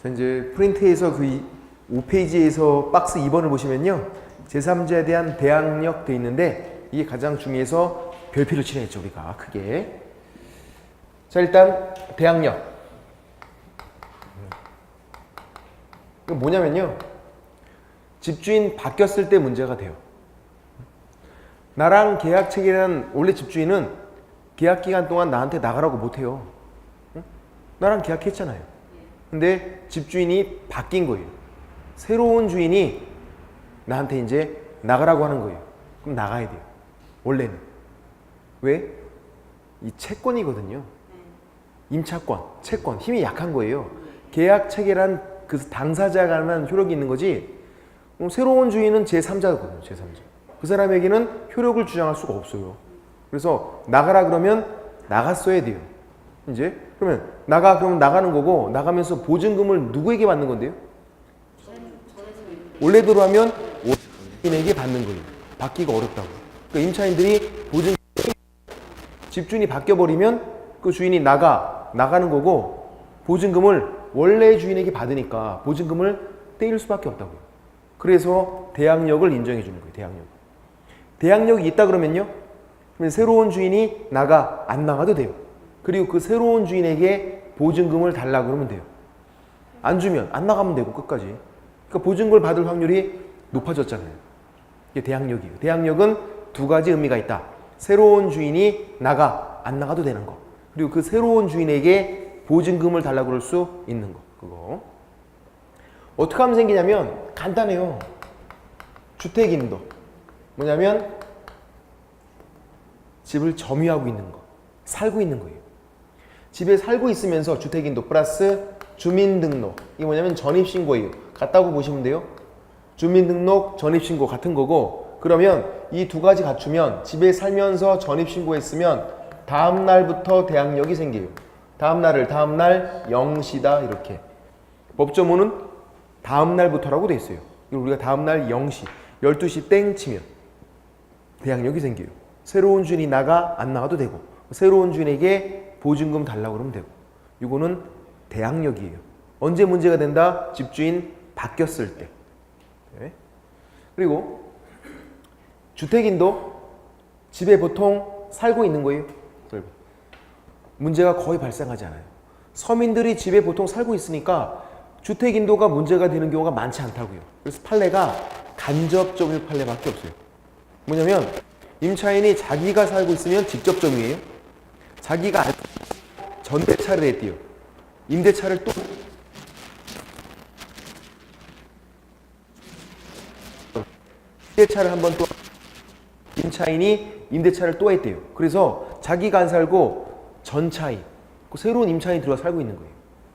자, 이제 프린트에서 그 5페이지에서 박스 2번을 보시면요. 제3자에 대한 대항력 돼 있는데 이게 가장 중요해서 별표를 칠해야죠, 우리가 크게. 자, 일단 대항력. 이거 뭐냐면요. 집주인 바뀌었을 때 문제가 돼요. 나랑 계약 체결한 원래 집주인은 계약 기간 동안 나한테 나가라고 못해요. 응? 나랑 계약했잖아요. 근데 집주인이 바뀐 거예요. 새로운 주인이 나한테 이제 나가라고 하는 거예요. 그럼 나가야 돼요. 원래는. 왜? 이 채권이거든요. 임차권, 채권, 힘이 약한 거예요. 계약 체결한 그 당사자가 만 효력이 있는 거지. 새로운 주인은 제3자거든요. 제3자. 그 사람에게는 효력을 주장할 수가 없어요. 그래서 나가라 그러면 나갔어야 돼요. 이제 그러면 그러면 나가는 거고, 나가면서 보증금을 누구에게 받는 건데요? 원래대로 하면 임차인에게 받는 거예요. 받기가 어렵다고. 그러니까 임차인들이 보증 집주인이 바뀌어버리면 그 주인이 나가는 거고, 보증금을 원래 주인에게 받으니까 보증금을 떼일 수밖에 없다고요. 그래서 대항력을 인정해 주는 거예요. 대항력이 있다 그러면요, 그러면 새로운 주인이 안 나가도 돼요. 그리고 그 새로운 주인에게 보증금을 달라고 그러면 돼요. 안 주면 안 나가면 되고 끝까지. 그러니까 보증금을 받을 확률이 높아졌잖아요. 이게 대항력이에요. 대항력은 두 가지 의미가 있다. 새로운 주인이 안 나가도 되는 거. 그리고 그 새로운 주인에게 보증금을 달라고 그럴 수 있는 거. 그거. 어떻게 하면 생기냐면 간단해요. 주택인도. 뭐냐면 집을 점유하고 있는 거. 살고 있는 거예요. 집에 살고 있으면서 주택인도 플러스 주민등록. 이게 뭐냐면 전입신고예요. 같다고 보시면 돼요. 주민등록, 전입신고 같은 거고, 그러면 이 두 가지 갖추면 집에 살면서 전입신고했으면 다음 날부터 대항력이 생겨요. 다음 날 0시다 이렇게. 법조문은 다음 날부터라고 돼 있어요. 우리가 다음 날 0시, 12시 땡 치면 대항력이 생겨요. 새로운 주인이 안 나가도 되고, 새로운 주인에게 보증금 달라고 그러면 되고. 이거는 대항력이에요. 언제 문제가 된다? 집주인 바뀌었을 때. 네. 그리고 주택인도 집에 보통 살고 있는 거예요. 문제가 거의 발생하지 않아요. 서민들이 집에 보통 살고 있으니까 주택인도가 문제가 되는 경우가 많지 않다고요. 그래서 판례가 간접 점유 판례밖에 없어요. 뭐냐면 임차인이 자기가 살고 있으면 직접 점유예요. 자기가 전대차를 했대요. 임대차를 또 임대차를 한번 또 임차인이 임대차를 또 했대요. 그래서 자기가 안 살고 전차인, 새로운 임차인이 들어와 살고 있는 거예요.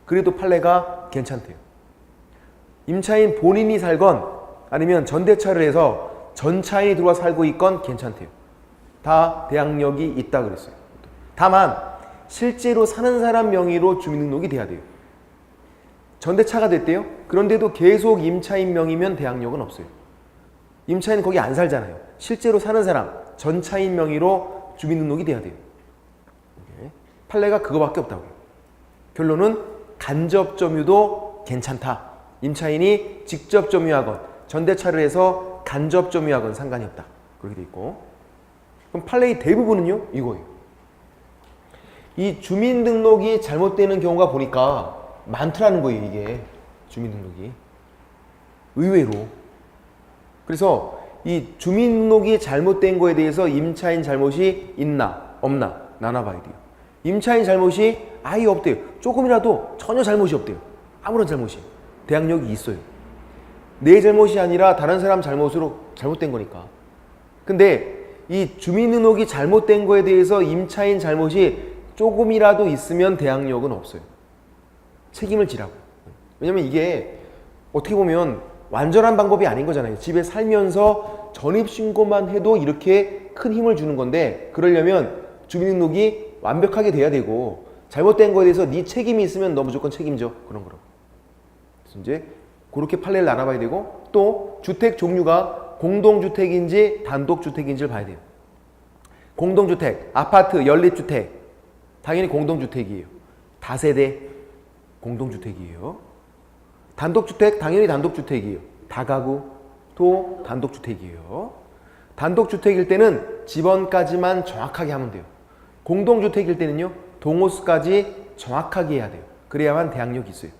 그래도 판례가 괜찮대요. 임차인 본인이 살건 아니면 전대차를 해서 전차인이 들어와 살고 있건 괜찮대요. 다 대항력이 있다 그랬어요. 다만 실제로 사는 사람 명의로 주민등록이 돼야 돼요. 전대차가 됐대요. 그런데도 계속 임차인 명의면 대항력은 없어요. 임차인 거기 안 살잖아요. 실제로 사는 사람, 전차인 명의로 주민등록이 돼야 돼요. 판례가 그거밖에 없다고요. 결론은 간접 점유도 괜찮다. 임차인이 직접 점유하건 전대차를 해서 간접 점유하건 상관이 없다. 그렇게 돼 있고. 그럼 판례의 대부분은요, 이거예요. 이 주민등록이 잘못되는 경우가 보니까 많더라는 거예요, 이게. 주민등록이. 의외로. 그래서 이 주민등록이 잘못된 거에 대해서 임차인 잘못이 있나, 없나 나눠봐야 돼요. 임차인 잘못이 아예 없대요. 조금이라도 전혀 잘못이 없대요. 아무런 잘못이. 대항력이 있어요. 내 잘못이 아니라 다른 사람 잘못으로 잘못된 거니까. 근데 이 주민등록이 잘못된 거에 대해서 임차인 잘못이 조금이라도 있으면 대항력은 없어요. 책임을 지라고. 왜냐면 이게 어떻게 보면 완전한 방법이 아닌 거잖아요. 집에 살면서 전입신고만 해도 이렇게 큰 힘을 주는 건데, 그러려면 주민등록이 완벽하게 돼야 되고, 잘못된 거에 대해서 네 책임이 있으면 너 무조건 책임져. 그런 거라고. 그래서 이제 그렇게 판례를 알아봐야 되고, 또 주택 종류가 공동주택인지 단독주택인지를 봐야 돼요. 공동주택, 아파트, 연립주택 당연히 공동주택이에요. 다세대 공동주택이에요. 단독주택 당연히 단독주택이에요. 다가구 또 단독주택이에요. 단독주택일 때는 집원까지만 정확하게 하면 돼요. 공동주택일 때는요. 동호수까지 정확하게 해야 돼요. 그래야만 대항력이 있어요.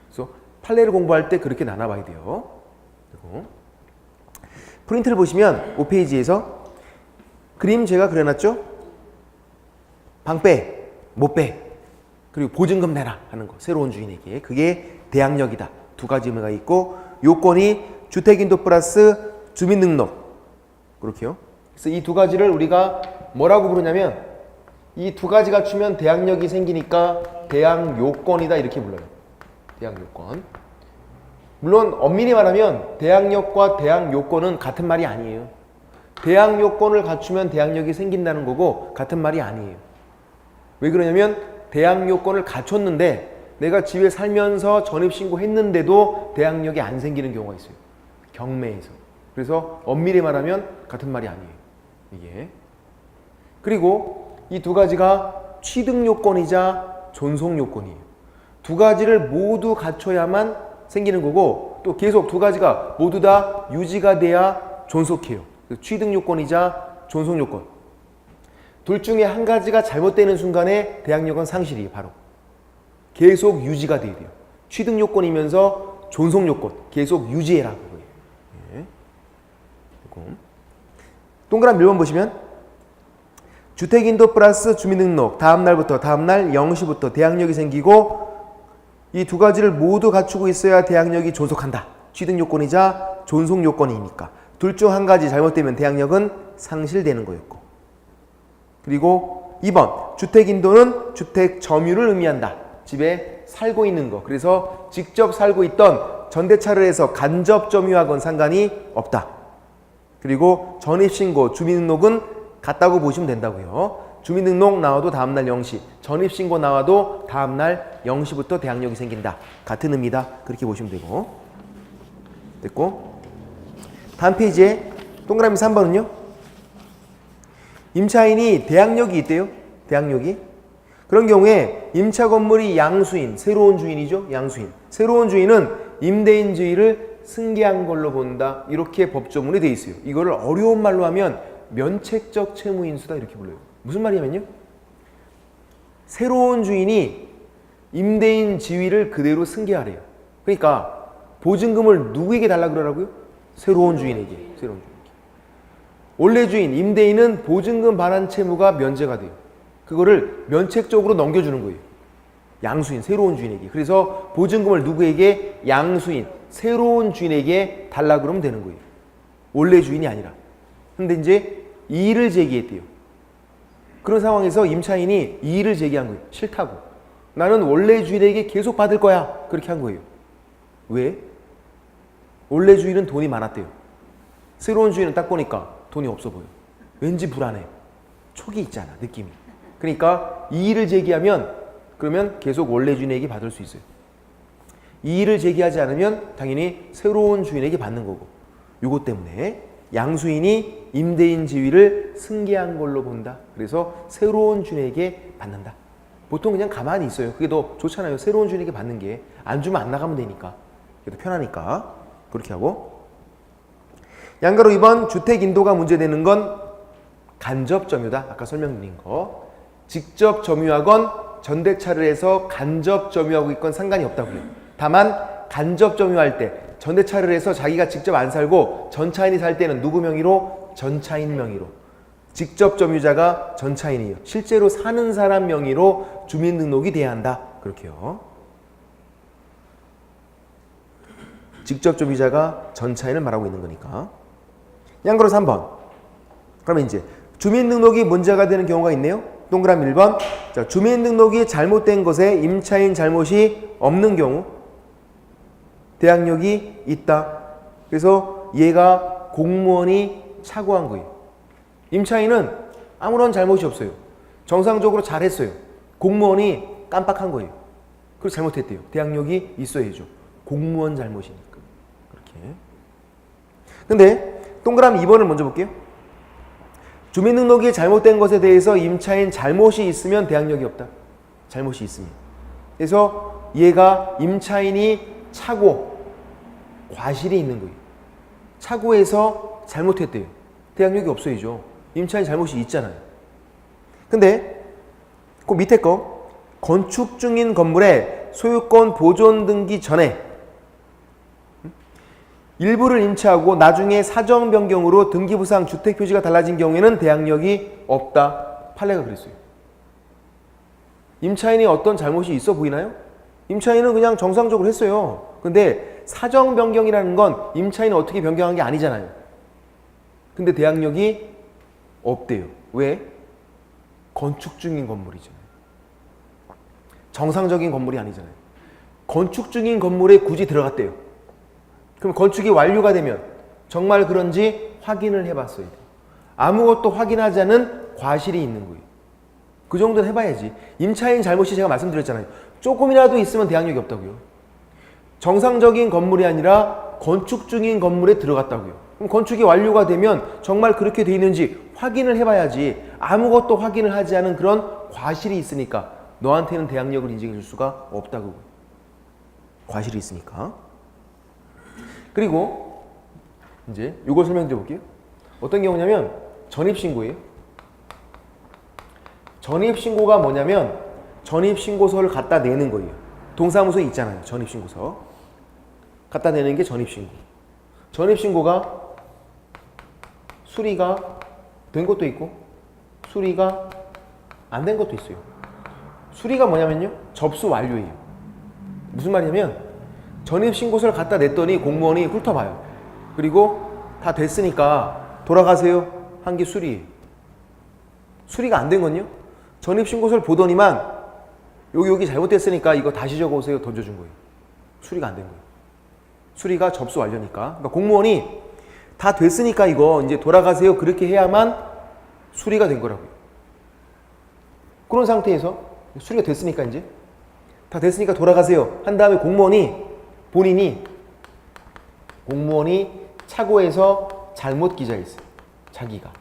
그래서 판례를 공부할 때 그렇게 나눠봐야 돼요. 그리고 프린트를 보시면 5페이지에서 그림 제가 그려놨죠? 방 빼, 못 빼, 그리고 보증금 내라 하는 거. 새로운 주인에게. 그게 대항력이다. 두 가지 의미가 있고 요건이 주택인도 플러스 주민등록. 그렇게요. 그래서 이 두 가지를 우리가 뭐라고 부르냐면 이 두 가지가 주면 대항력이 생기니까 대항요건이다 이렇게 불러요. 대항요건. 물론 엄밀히 말하면 대항력과 대항요건은 같은 말이 아니에요. 대항요건을 갖추면 대항력이 생긴다는 거고 같은 말이 아니에요. 왜 그러냐면 대항요건을 갖췄는데 내가 집에 살면서 전입신고했는데도 대항력이 안 생기는 경우가 있어요. 경매에서. 그래서 엄밀히 말하면 같은 말이 아니에요. 이게. 그리고 이 두 가지가 취득요건이자 존속요건이에요. 두 가지를 모두 갖춰야만 생기는 거고 또 계속 두 가지가 모두 다 유지가 돼야 존속해요. 취득요건이자 존속요건. 둘 중에 한 가지가 잘못되는 순간에 대항력은 상실이에요. 바로. 계속 유지가 돼야 돼요. 취득요건이면서 존속요건. 계속 유지해라. 그거예요. 예. 동그란 1번 보시면 주택인도 플러스 주민등록 다음날부터 다음날 0시부터 대항력이 생기고 이 두 가지를 모두 갖추고 있어야 대항력이 존속한다. 취득요건이자 존속요건이니까. 둘 중 한 가지 잘못되면 대항력은 상실되는 거였고. 그리고 2번 주택인도는 주택 점유를 의미한다. 집에 살고 있는 거. 그래서 직접 살고 있던 전대차를 해서 간접 점유하건 상관이 없다. 그리고 전입신고, 주민등록은 같다고 보시면 된다고요. 주민등록 나와도 다음날 0시, 전입신고 나와도 다음날 0시부터 대항력이 생긴다. 같은 의미다. 그렇게 보시면 되고. 됐고. 다음 페이지에 동그라미 3번은요. 임차인이 대항력이 있대요. 대항력이. 그런 경우에 임차 건물이 양수인, 새로운 주인이죠. 양수인. 새로운 주인은 임대인 지위를 승계한 걸로 본다. 이렇게 법조문에 돼 있어요. 이거를 어려운 말로 하면 면책적 채무인수다. 이렇게 불러요. 무슨 말이냐면요. 새로운 주인이 임대인 지위를 그대로 승계하래요. 그러니까 보증금을 누구에게 달라고 그러라고요? 새로운 주인에게. 새로운 주인에게. 원래 주인, 임대인은 보증금 반환 채무가 면제가 돼요. 그거를 면책적으로 넘겨주는 거예요. 양수인, 새로운 주인에게. 그래서 보증금을 누구에게? 양수인, 새로운 주인에게 달라고 그러면 되는 거예요. 원래 주인이 아니라. 근데 이제 이의를 제기했대요. 그런 상황에서 임차인이 이의를 제기한 거예요. 싫다고. 나는 원래 주인에게 계속 받을 거야. 그렇게 한 거예요. 왜? 원래 주인은 돈이 많았대요. 새로운 주인은 딱 보니까 돈이 없어 보여. 왠지 불안해. 촉이 있잖아, 느낌이. 그러니까 이의를 제기하면 그러면 계속 원래 주인에게 받을 수 있어요. 이의를 제기하지 않으면 당연히 새로운 주인에게 받는 거고. 요것 때문에 양수인이 임대인 지위를 승계한 걸로 본다. 그래서 새로운 주인에게 받는다. 보통 그냥 가만히 있어요. 그게 더 좋잖아요. 새로운 주인에게 받는 게. 안 주면 안 나가면 되니까. 그게 더 편하니까. 그렇게 하고. 양가로 2번 주택인도가 문제되는 건 간접 점유다. 아까 설명드린 거. 직접 점유하건 전대차를 해서 간접 점유하고 있건 상관이 없다고요. 다만 간접 점유할 때 전대차를 해서 자기가 직접 안 살고 전차인이 살 때는 누구 명의로? 전차인 명의로. 직접 점유자가 전차인이에요. 실제로 사는 사람 명의로 주민등록이 돼야 한다. 그렇게요. 직접 점유자가 전차인을 말하고 있는 거니까. 양가로 3번. 그러면 이제 주민등록이 문제가 되는 경우가 있네요. 동그라미 1번. 자, 주민등록이 잘못된 것에 임차인 잘못이 없는 경우 대항력이 있다. 그래서 얘가 공무원이 착오한 거예요. 임차인은 아무런 잘못이 없어요. 정상적으로 잘했어요. 공무원이 깜빡한 거예요. 그래서 잘못했대요. 대항력이 있어야죠. 공무원 잘못이니까. 그렇게. 근데 동그라미 2번을 먼저 볼게요. 주민등록이 잘못된 것에 대해서 임차인 잘못이 있으면 대항력이 없다. 잘못이 있으면. 그래서 얘가 임차인이 차고 과실이 있는 거예요. 차고에서 잘못했대요. 대항력이 없어야죠. 임차인 잘못이 있잖아요. 근데 그 밑에 거 건축 중인 건물의 소유권 보존 등기 전에 일부를 임차하고 나중에 사정 변경으로 등기부상 주택 표지가 달라진 경우에는 대항력이 없다. 판례가 그랬어요. 임차인이 어떤 잘못이 있어 보이나요? 임차인은 그냥 정상적으로 했어요. 근데 사정 변경이라는 건 임차인이 어떻게 변경한 게 아니잖아요. 근데 대항력이 없대요. 왜? 건축 중인 건물이잖아요. 정상적인 건물이 아니잖아요. 건축 중인 건물에 굳이 들어갔대요. 그럼 건축이 완료가 되면 정말 그런지 확인을 해봤어야 돼요. 아무것도 확인하지 않은 과실이 있는 거예요. 그 정도는 해봐야지. 임차인 잘못이 제가 말씀드렸잖아요. 조금이라도 있으면 대항력이 없다고요. 정상적인 건물이 아니라 건축 중인 건물에 들어갔다고요. 그럼 건축이 완료가 되면 정말 그렇게 돼 있는지 확인을 해봐야지. 아무것도 확인을 하지 않은 그런 과실이 있으니까 너한테는 대항력을 인정해 줄 수가 없다고. 과실이 있으니까. 그리고 이제 이걸 설명드려 볼게요. 어떤 경우냐면 전입신고예요. 전입신고가 뭐냐면 전입신고서를 갖다 내는 거예요. 동사무소에 있잖아요. 전입신고서. 갖다 내는 게 전입신고. 전입신고가 수리가 된 것도 있고 수리가 안 된 것도 있어요. 수리가 뭐냐면요. 접수 완료예요. 무슨 말이냐면 전입신고서를 갖다 냈더니 공무원이 훑어봐요. 그리고 다 됐으니까 돌아가세요. 한 게 수리예요. 수리가 안 된 건요. 전입신고서를 보더니만 여기 잘못됐으니까 이거 다시 적어오세요. 던져준 거예요. 수리가 안 된 거예요. 수리가 접수 완료니까. 그러니까 공무원이 다 됐으니까 이거 이제 돌아가세요. 그렇게 해야만 수리가 된 거라고요. 그런 상태에서 수리가 됐으니까 이제 다 됐으니까 돌아가세요. 한 다음에 본인이 공무원이 차고에서 잘못 기재했어요. 자기가.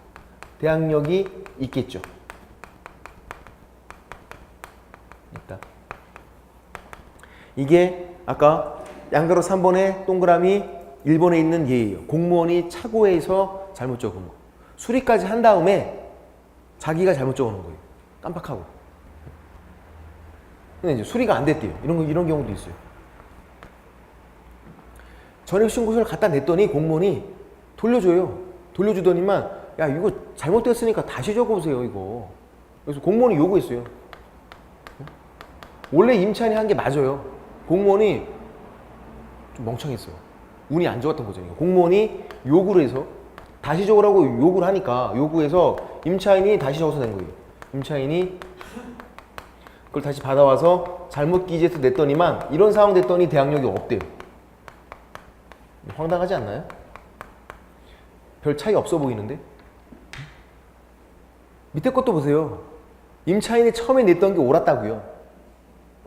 대항력이 있겠죠. 있다. 이게 아까 양가로 3번에 동그라미 1번에 있는 예예요. 공무원이 차고에서 잘못 적은 거. 수리까지 한 다음에 자기가 잘못 적어놓은 거예요. 깜빡하고. 근데 이제 수리가 안 됐대요. 이런 경우도 있어요. 전입신고서를 갖다 냈더니 공무원이 돌려줘요. 돌려주더니만 야 이거 잘못됐으니까 다시 적어보세요 이거. 그래서 공무원이 요구했어요. 원래 임차인이 한 게 맞아요. 공무원이 좀 멍청했어요. 운이 안 좋았던 거죠. 공무원이 요구를 해서 다시 적으라고 요구를 하니까 요구해서 임차인이 다시 적어서 낸 거예요. 임차인이 그걸 다시 받아와서 잘못 기재해서 냈더니만 이런 상황 됐더니 대항력이 없대요. 황당하지 않나요? 별 차이 없어 보이는데? 밑에 것도 보세요. 임차인이 처음에 냈던 게 옳았다고요.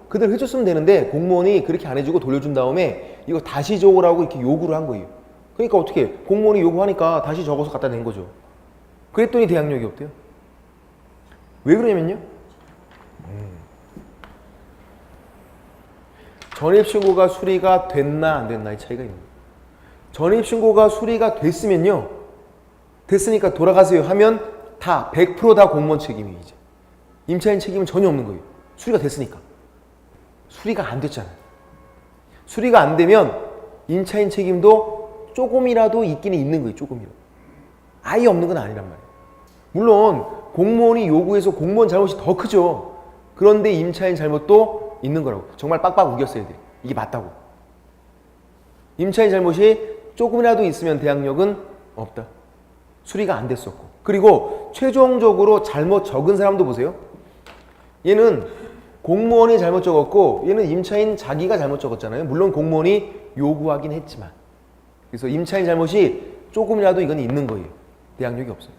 그대로 해줬으면 되는데 공무원이 그렇게 안 해주고 돌려준 다음에 이거 다시 적으라고 이렇게 요구를 한 거예요. 그러니까 어떻게 공무원이 요구하니까 다시 적어서 갖다 낸 거죠. 그랬더니 대항력이 없대요. 왜 그러냐면요. 전입신고가 수리가 됐나 안 됐나의 차이가 있는 거예요. 전입신고가 수리가 됐으면요. 됐으니까 돌아가세요 하면 다 100% 다 공무원 책임이에요. 이제. 임차인 책임은 전혀 없는 거예요. 수리가 됐으니까. 수리가 안 됐잖아요. 수리가 안 되면 임차인 책임도 조금이라도 있기는 있는 거예요. 조금이라도. 아예 없는 건 아니란 말이에요. 물론 공무원이 요구해서 공무원 잘못이 더 크죠. 그런데 임차인 잘못도 있는 거라고. 정말 빡빡 우겼어야 돼요. 이게 맞다고. 임차인 잘못이 조금이라도 있으면 대항력은 없다. 수리가 안 됐었고. 그리고 최종적으로 잘못 적은 사람도 보세요. 얘는 공무원이 잘못 적었고 얘는 임차인 자기가 잘못 적었잖아요. 물론 공무원이 요구하긴 했지만. 그래서 임차인 잘못이 조금이라도 이건 있는 거예요. 대항력이 없어요.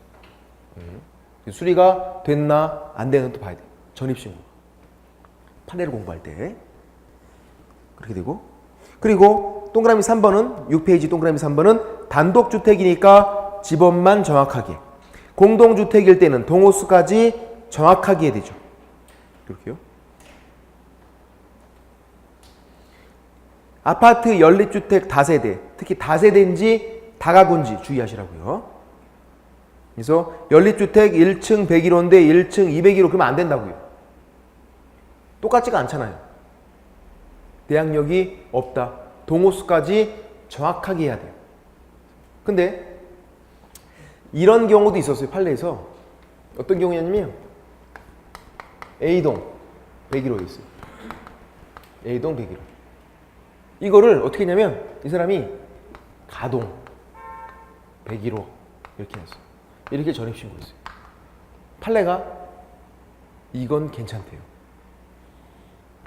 수리가 됐나 안 됐나 또 봐야 돼요. 전입신고. 판례를 공부할 때. 그렇게 되고. 그리고 동그라미 3번은 6페이지 동그라미 3번은 단독주택이니까 집원만 정확하게. 공동주택일 때는 동호수까지 정확하게 해야 되죠. 이렇게요. 아파트 연립주택 다세대, 특히 다세대인지 다가구인지 주의하시라고요. 그래서 연립주택 1층 101호인데 1층 201호 그러면 안 된다고요. 똑같지가 않잖아요. 대항력이 없다. 동호수까지 정확하게 해야 돼요. 근데 이런 경우도 있었어요. 판례에서. 어떤 경우냐면 A동 101호에 있어요. A동 101호. 이거를 어떻게 했냐면 이 사람이 가동 101호 이렇게 했어요. 이렇게 전입신고했어요. 판례가 이건 괜찮대요.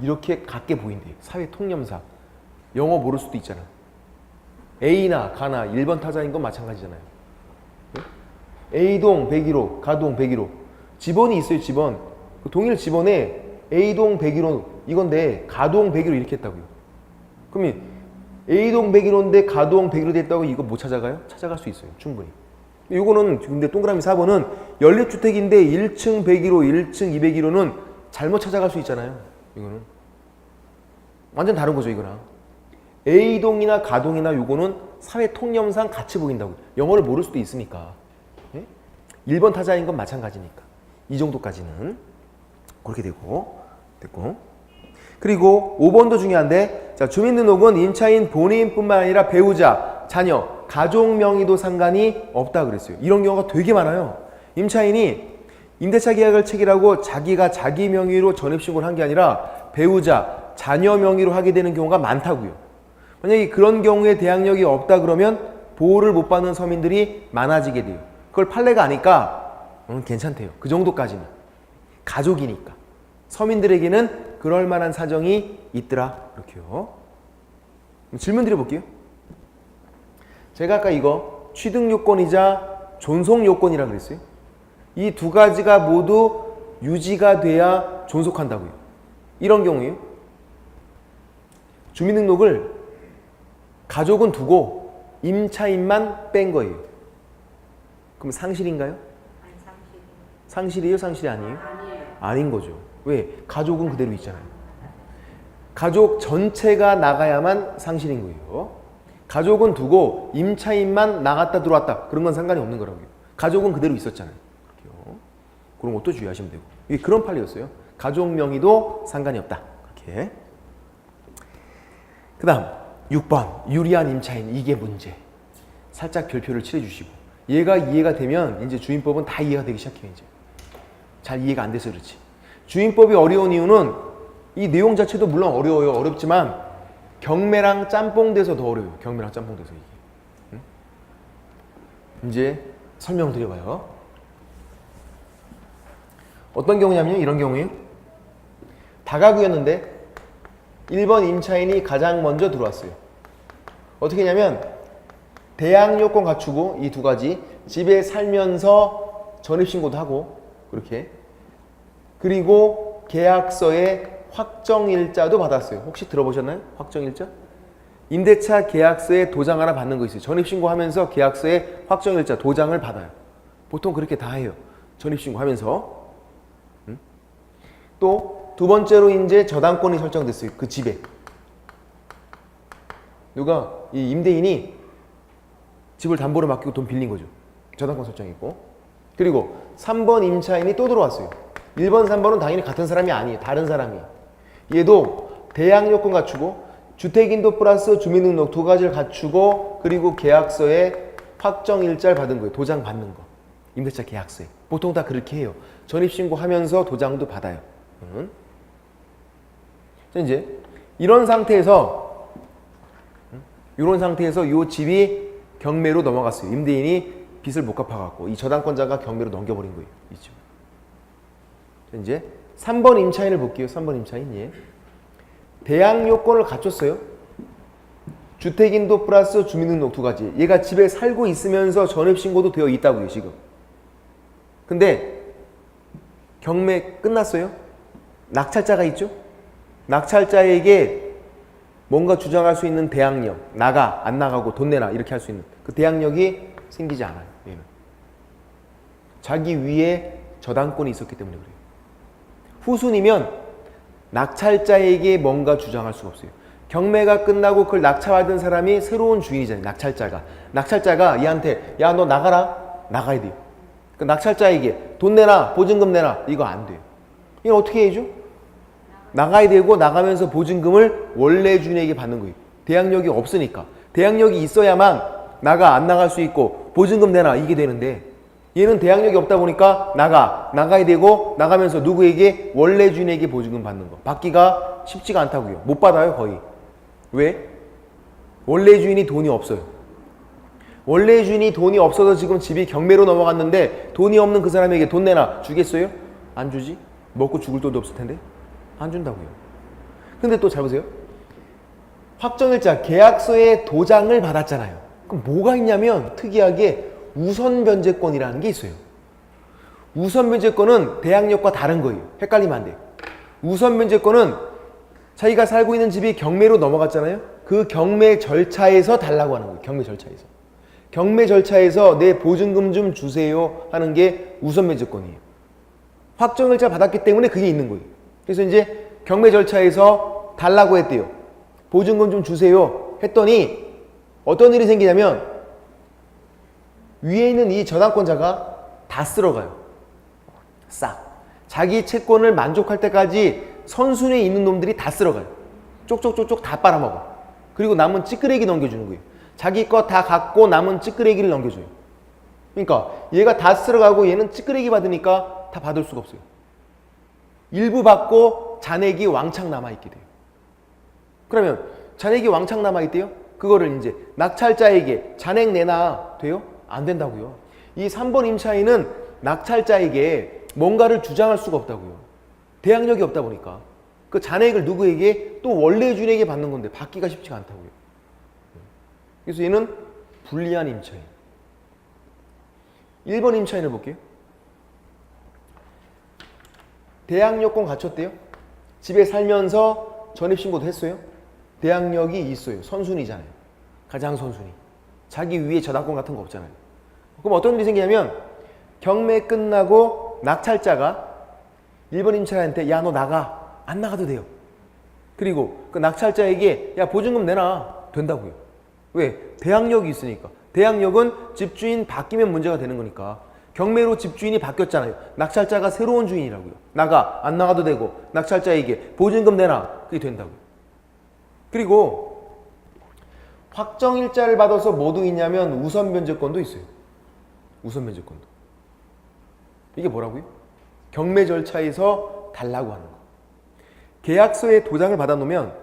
이렇게 같게 보인대요. 사회 통념상. 영어 모를 수도 있잖아. A나 가나 1번 타자인 건 마찬가지잖아요. A동 101호, 가동 101호. 지번이 있어요, 지번. 그 동일 지번에 A동 101호 이건데 가동 101호 이렇게 했다고요. 그러면 A동 101호인데 가동 101호 됐다고 이거 못 찾아가요? 찾아갈 수 있어요, 충분히. 요거는 근데 동그라미 4번은 연립주택인데 1층 101호, 1층 201호는 잘못 찾아갈 수 있잖아요. 이거는 완전 다른 거죠, 이거랑. A동이나 가동이나 요거는 사회 통념상 같이 보인다고. 영어를 모를 수도 있으니까. 예? 1번 타자인 건 마찬가지니까. 이 정도까지는 그렇게 됐고. 그리고 5번도 중요한데, 자, 주민등록은 임차인 본인뿐만 아니라 배우자, 자녀, 가족 명의도 상관이 없다 그랬어요. 이런 경우가 되게 많아요. 임차인이 임대차 계약을 체결하고 자기가 자기 명의로 전입신고를 한 게 아니라 배우자, 자녀 명의로 하게 되는 경우가 많다고요. 만약에 그런 경우에 대항력이 없다 그러면 보호를 못 받는 서민들이 많아지게 돼요. 그걸 판례가 아니까 괜찮대요. 그 정도까지는. 가족이니까. 서민들에게는 그럴 만한 사정이 있더라. 이렇게요. 질문 드려볼게요. 제가 아까 이거 취득요건이자 존속요건이라고 그랬어요. 이 두 가지가 모두 유지가 돼야 존속한다고요. 이런 경우에요. 주민등록을 가족은 두고 임차인만 뺀 거예요. 그럼 상실인가요? 아니, 상실이에요? 상실이 아니에요? 아니에요. 아닌 거죠. 왜? 가족은 그대로 있잖아요. 가족 전체가 나가야만 상실인 거예요. 가족은 두고 임차인만 나갔다 들어왔다. 그런 건 상관이 없는 거라고요. 가족은 그대로 있었잖아요. 그렇게요. 그런 것도 주의하시면 되고. 이게 그런 판례였어요. 가족 명의도 상관이 없다. 그렇게. 그 다음 6번 유리한 임차인. 이게 문제. 살짝 별표를 칠해주시고. 얘가 이해가 되면 이제 주임법은 다 이해가 되기 시작해요. 이제 잘 이해가 안 돼서 그렇지. 주임법이 어려운 이유는 이 내용 자체도 물론 어려워요. 어렵지만 경매랑 짬뽕 돼서 더 어려워요. 경매랑 짬뽕 돼서 이게. 응? 이제 설명 드려봐요. 어떤 경우냐면요. 이런 경우에요. 다가구였는데 1번 임차인이 가장 먼저 들어왔어요. 어떻게 했냐면 대항요건 갖추고 이 두 가지 집에 살면서 전입신고도 하고 그렇게 그리고 계약서에 확정일자도 받았어요. 혹시 들어보셨나요? 확정일자? 임대차 계약서에 도장 하나 받는 거 있어요. 전입신고하면서 계약서에 확정일자 도장을 받아요. 보통 그렇게 다 해요. 전입신고하면서. 또 두 번째로 이제 저당권이 설정됐어요. 그 집에. 누가 이 임대인이 집을 담보로 맡기고 돈 빌린 거죠. 저당권 설정했고. 그리고 3번 임차인이 또 들어왔어요. 1번, 3번은 당연히 같은 사람이 아니에요. 다른 사람이에요. 얘도 대항요건 갖추고 주택인도 플러스 주민등록 두 가지를 갖추고 그리고 계약서에 확정일자를 받은 거예요. 도장 받는 거. 임대차 계약서에. 보통 다 그렇게 해요. 전입신고하면서 도장도 받아요. 자, 이제 이런 상태에서 이 집이 경매로 넘어갔어요. 임대인이 빚을 못 갚아갖고 이 저당권자가 경매로 넘겨버린 거예요. 이죠. 이제 3번 임차인을 볼게요. 3번 임차인. 예. 대항요건을 갖췄어요. 주택인도 플러스 주민등록 두 가지. 얘가 집에 살고 있으면서 전입신고도 되어 있다고요. 지금. 근데 경매 끝났어요. 낙찰자가 있죠. 낙찰자에게 뭔가 주장할 수 있는 대항력, 나가, 안 나가고 돈 내라 이렇게 할 수 있는 그 대항력이 생기지 않아요. 얘는. 자기 위에 저당권이 있었기 때문에 그래요. 후순이면 낙찰자에게 뭔가 주장할 수가 없어요. 경매가 끝나고 그걸 낙찰받은 사람이 새로운 주인이잖아요. 낙찰자가 얘한테 야 너 나가라. 나가야 돼요. 그 낙찰자에게 돈 내놔 보증금 내놔 이거 안 돼요. 이건 어떻게 해야죠? 나가야 되고 나가면서 보증금을 원래 주인에게 받는 거예요. 대항력이 없으니까. 대항력이 있어야만 안 나갈 수 있고 보증금 내놔 이게 되는데 얘는 대항력이 없다 보니까 나가야 되고 나가면서 누구에게 원래 주인에게 보증금 받는 거 받기가 쉽지가 않다고요. 못 받아요 거의. 왜? 원래 주인이 돈이 없어요. 원래 주인이 돈이 없어서 지금 집이 경매로 넘어갔는데 돈이 없는 그 사람에게 돈 내놔 주겠어요? 안 주지? 먹고 죽을 돈도 없을 텐데 안 준다고요. 근데 또 잘 보세요. 확정일자 계약서에 도장을 받았잖아요. 그럼 뭐가 있냐면 특이하게 우선 변제권이라는 게 있어요. 우선 변제권은 대항력과 다른 거예요. 헷갈리면 안 돼요. 우선 변제권은 자기가 살고 있는 집이 경매로 넘어갔잖아요. 그 경매 절차에서 달라고 하는 거예요. 경매 절차에서 내 보증금 좀 주세요 하는 게 우선 변제권이에요. 확정일자 받았기 때문에 그게 있는 거예요. 그래서 이제 경매 절차에서 달라고 했대요. 보증금 좀 주세요 했더니 어떤 일이 생기냐면 위에 있는 이 저당권자가 다 쓸어가요. 싹. 자기 채권을 만족할 때까지 선순위에 있는 놈들이 다 쓸어가요. 쪽쪽쪽쪽 다 빨아먹어. 그리고 남은 찌끄레기 넘겨주는 거예요. 자기 거 다 갖고 남은 찌끄레기를 넘겨줘요. 그러니까 얘가 다 쓸어가고 얘는 찌끄레기 받으니까 다 받을 수가 없어요. 일부 받고 잔액이 왕창 남아있게 돼요. 그러면 잔액이 왕창 남아있대요? 그거를 이제 낙찰자에게 잔액 내놔 돼요? 안 된다고요. 이 3번 임차인은 낙찰자에게 뭔가를 주장할 수가 없다고요. 대항력이 없다 보니까. 그 잔액을 누구에게? 또 원래 주인에게 받는 건데 받기가 쉽지가 않다고요. 그래서 얘는 불리한 임차인. 1번 임차인을 볼게요. 대항력권 갖췄대요. 집에 살면서 전입신고도 했어요. 대항력이 있어요. 선순위잖아요. 가장 선순위. 자기 위에 저당권 같은 거 없잖아요. 그럼 어떤 일이 생기냐면 경매 끝나고 낙찰자가 1번 임차인한테 야 너 나가. 안 나가도 돼요. 그리고 그 낙찰자에게 야 보증금 내놔. 된다고요. 왜? 대항력이 있으니까. 대항력은 집주인 바뀌면 문제가 되는 거니까. 경매로 집주인이 바뀌었잖아요. 낙찰자가 새로운 주인이라고요. 안 나가도 되고 낙찰자에게 보증금 내놔. 그게 된다고요. 그리고 확정일자를 받아서 뭐도 있냐면 우선 변제권도 있어요. 우선 변제권도. 이게 뭐라고요? 경매 절차에서 달라고 하는 거. 계약서에 도장을 받아놓으면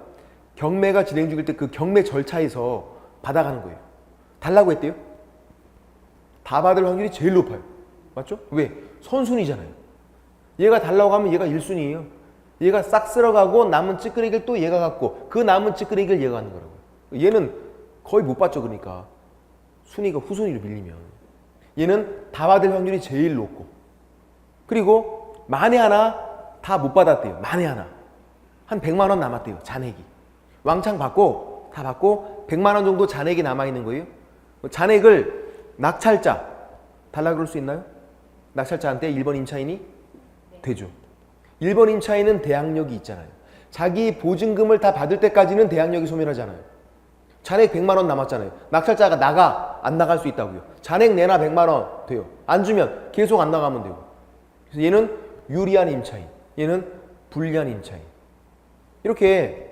경매가 진행 중일 때 그 경매 절차에서 받아가는 거예요. 달라고 했대요. 다 받을 확률이 제일 높아요. 맞죠? 왜? 선순위잖아요. 얘가 달라고 하면 얘가 1순위예요. 얘가 싹 쓸어가고 남은 찌끄레기를 또 얘가 갖고 그 남은 찌끄레기를 얘가 하는 거라고요. 얘는 거의 못 받죠. 그러니까 순위가 후순위로 밀리면 얘는 다 받을 확률이 제일 높고 그리고 만에 하나 다 못 받았대요. 만에 하나 한 100만 원 남았대요. 잔액이 왕창 받고 다 받고 100만 원 정도 잔액이 남아있는 거예요. 잔액을 낙찰자 달라 그럴 수 있나요? 낙찰자한테 1번 임차인이 되죠. 1번 임차인은 대항력이 있잖아요. 자기 보증금을 다 받을 때까지는 대항력이 소멸하잖아요. 잔액 100만 원 남았잖아요. 낙찰자가 안 나갈 수 있다고요. 잔액 내놔 100만 원 돼요. 안 주면 계속 안 나가면 되고. 그래서 얘는 유리한 임차인, 얘는 불리한 임차인. 이렇게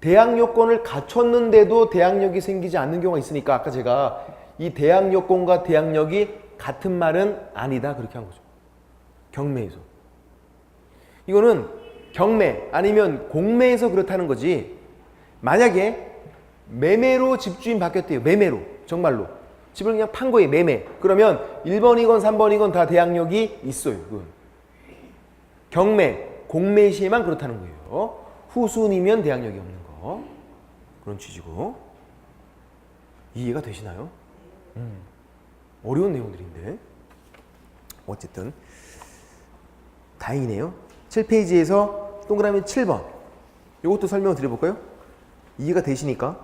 대항력권을 갖췄는데도 대항력이 생기지 않는 경우가 있으니까 아까 제가 이 대항력권과 대항력이 같은 말은 아니다 그렇게 한 거죠. 경매에서. 이거는 경매 아니면 공매에서 그렇다는 거지. 만약에 매매로 집주인 바뀌었대요. 매매로 정말로 집을 그냥 판 거예요. 매매. 그러면 1번이건 3번이건 다 대항력이 있어요. 그건. 경매, 공매 시에만 그렇다는 거예요. 후순이면 대항력이 없는 거. 그런 취지고. 이해가 되시나요? 어려운 내용들인데 어쨌든 다행이네요. 7페이지에서 동그라미 7번 이것도 설명을 드려볼까요? 이해가 되시니까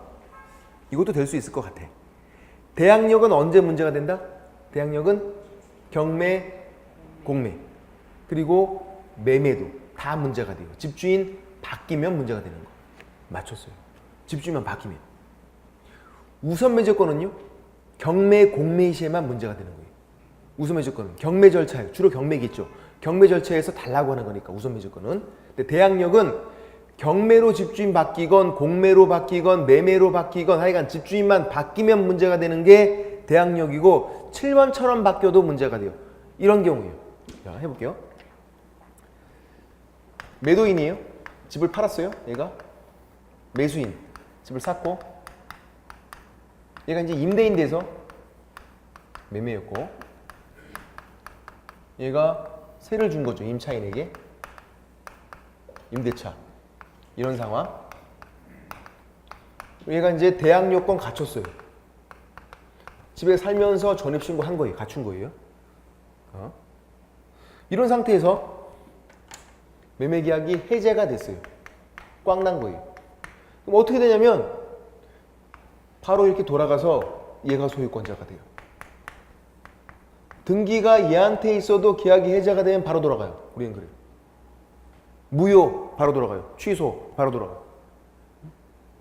이것도 될 수 있을 것 같아. 대항력은 언제 문제가 된다? 대항력은 경매, 공매 그리고 매매도 다 문제가 돼요. 집주인 바뀌면 문제가 되는 거. 맞췄어요. 집주인만 바뀌면. 우선 매조건은요. 경매, 공매 시에만 문제가 되는 거예요. 우선 매조건은 경매 절차예요. 주로 경매겠죠. 경매 절차에서 달라고 하는 거니까 우선 매조건은. 근데 대항력은 경매로 집주인 바뀌건 공매로 바뀌건 매매로 바뀌건 하여간 집주인만 바뀌면 문제가 되는 게 대항력이고 7번처럼 바뀌어도 문제가 돼요. 이런 경우예요. 자, 해볼게요. 매도인이에요. 집을 팔았어요. 얘가 매수인. 집을 샀고 얘가 이제 임대인 돼서 매매였고 얘가 세를 준 거죠. 임차인에게. 임대차. 이런 상황. 얘가 이제 대항 요건 갖췄어요. 집에 살면서 전입신고 한 거예요. 갖춘 거예요. 이런 상태에서 매매계약이 해제가 됐어요. 꽉 난 거예요. 그럼 어떻게 되냐면 바로 이렇게 돌아가서 얘가 소유권자가 돼요. 등기가 얘한테 있어도 계약이 해제가 되면 바로 돌아가요. 우리는 그래요. 무효 바로 돌아가요. 취소 바로 돌아가요.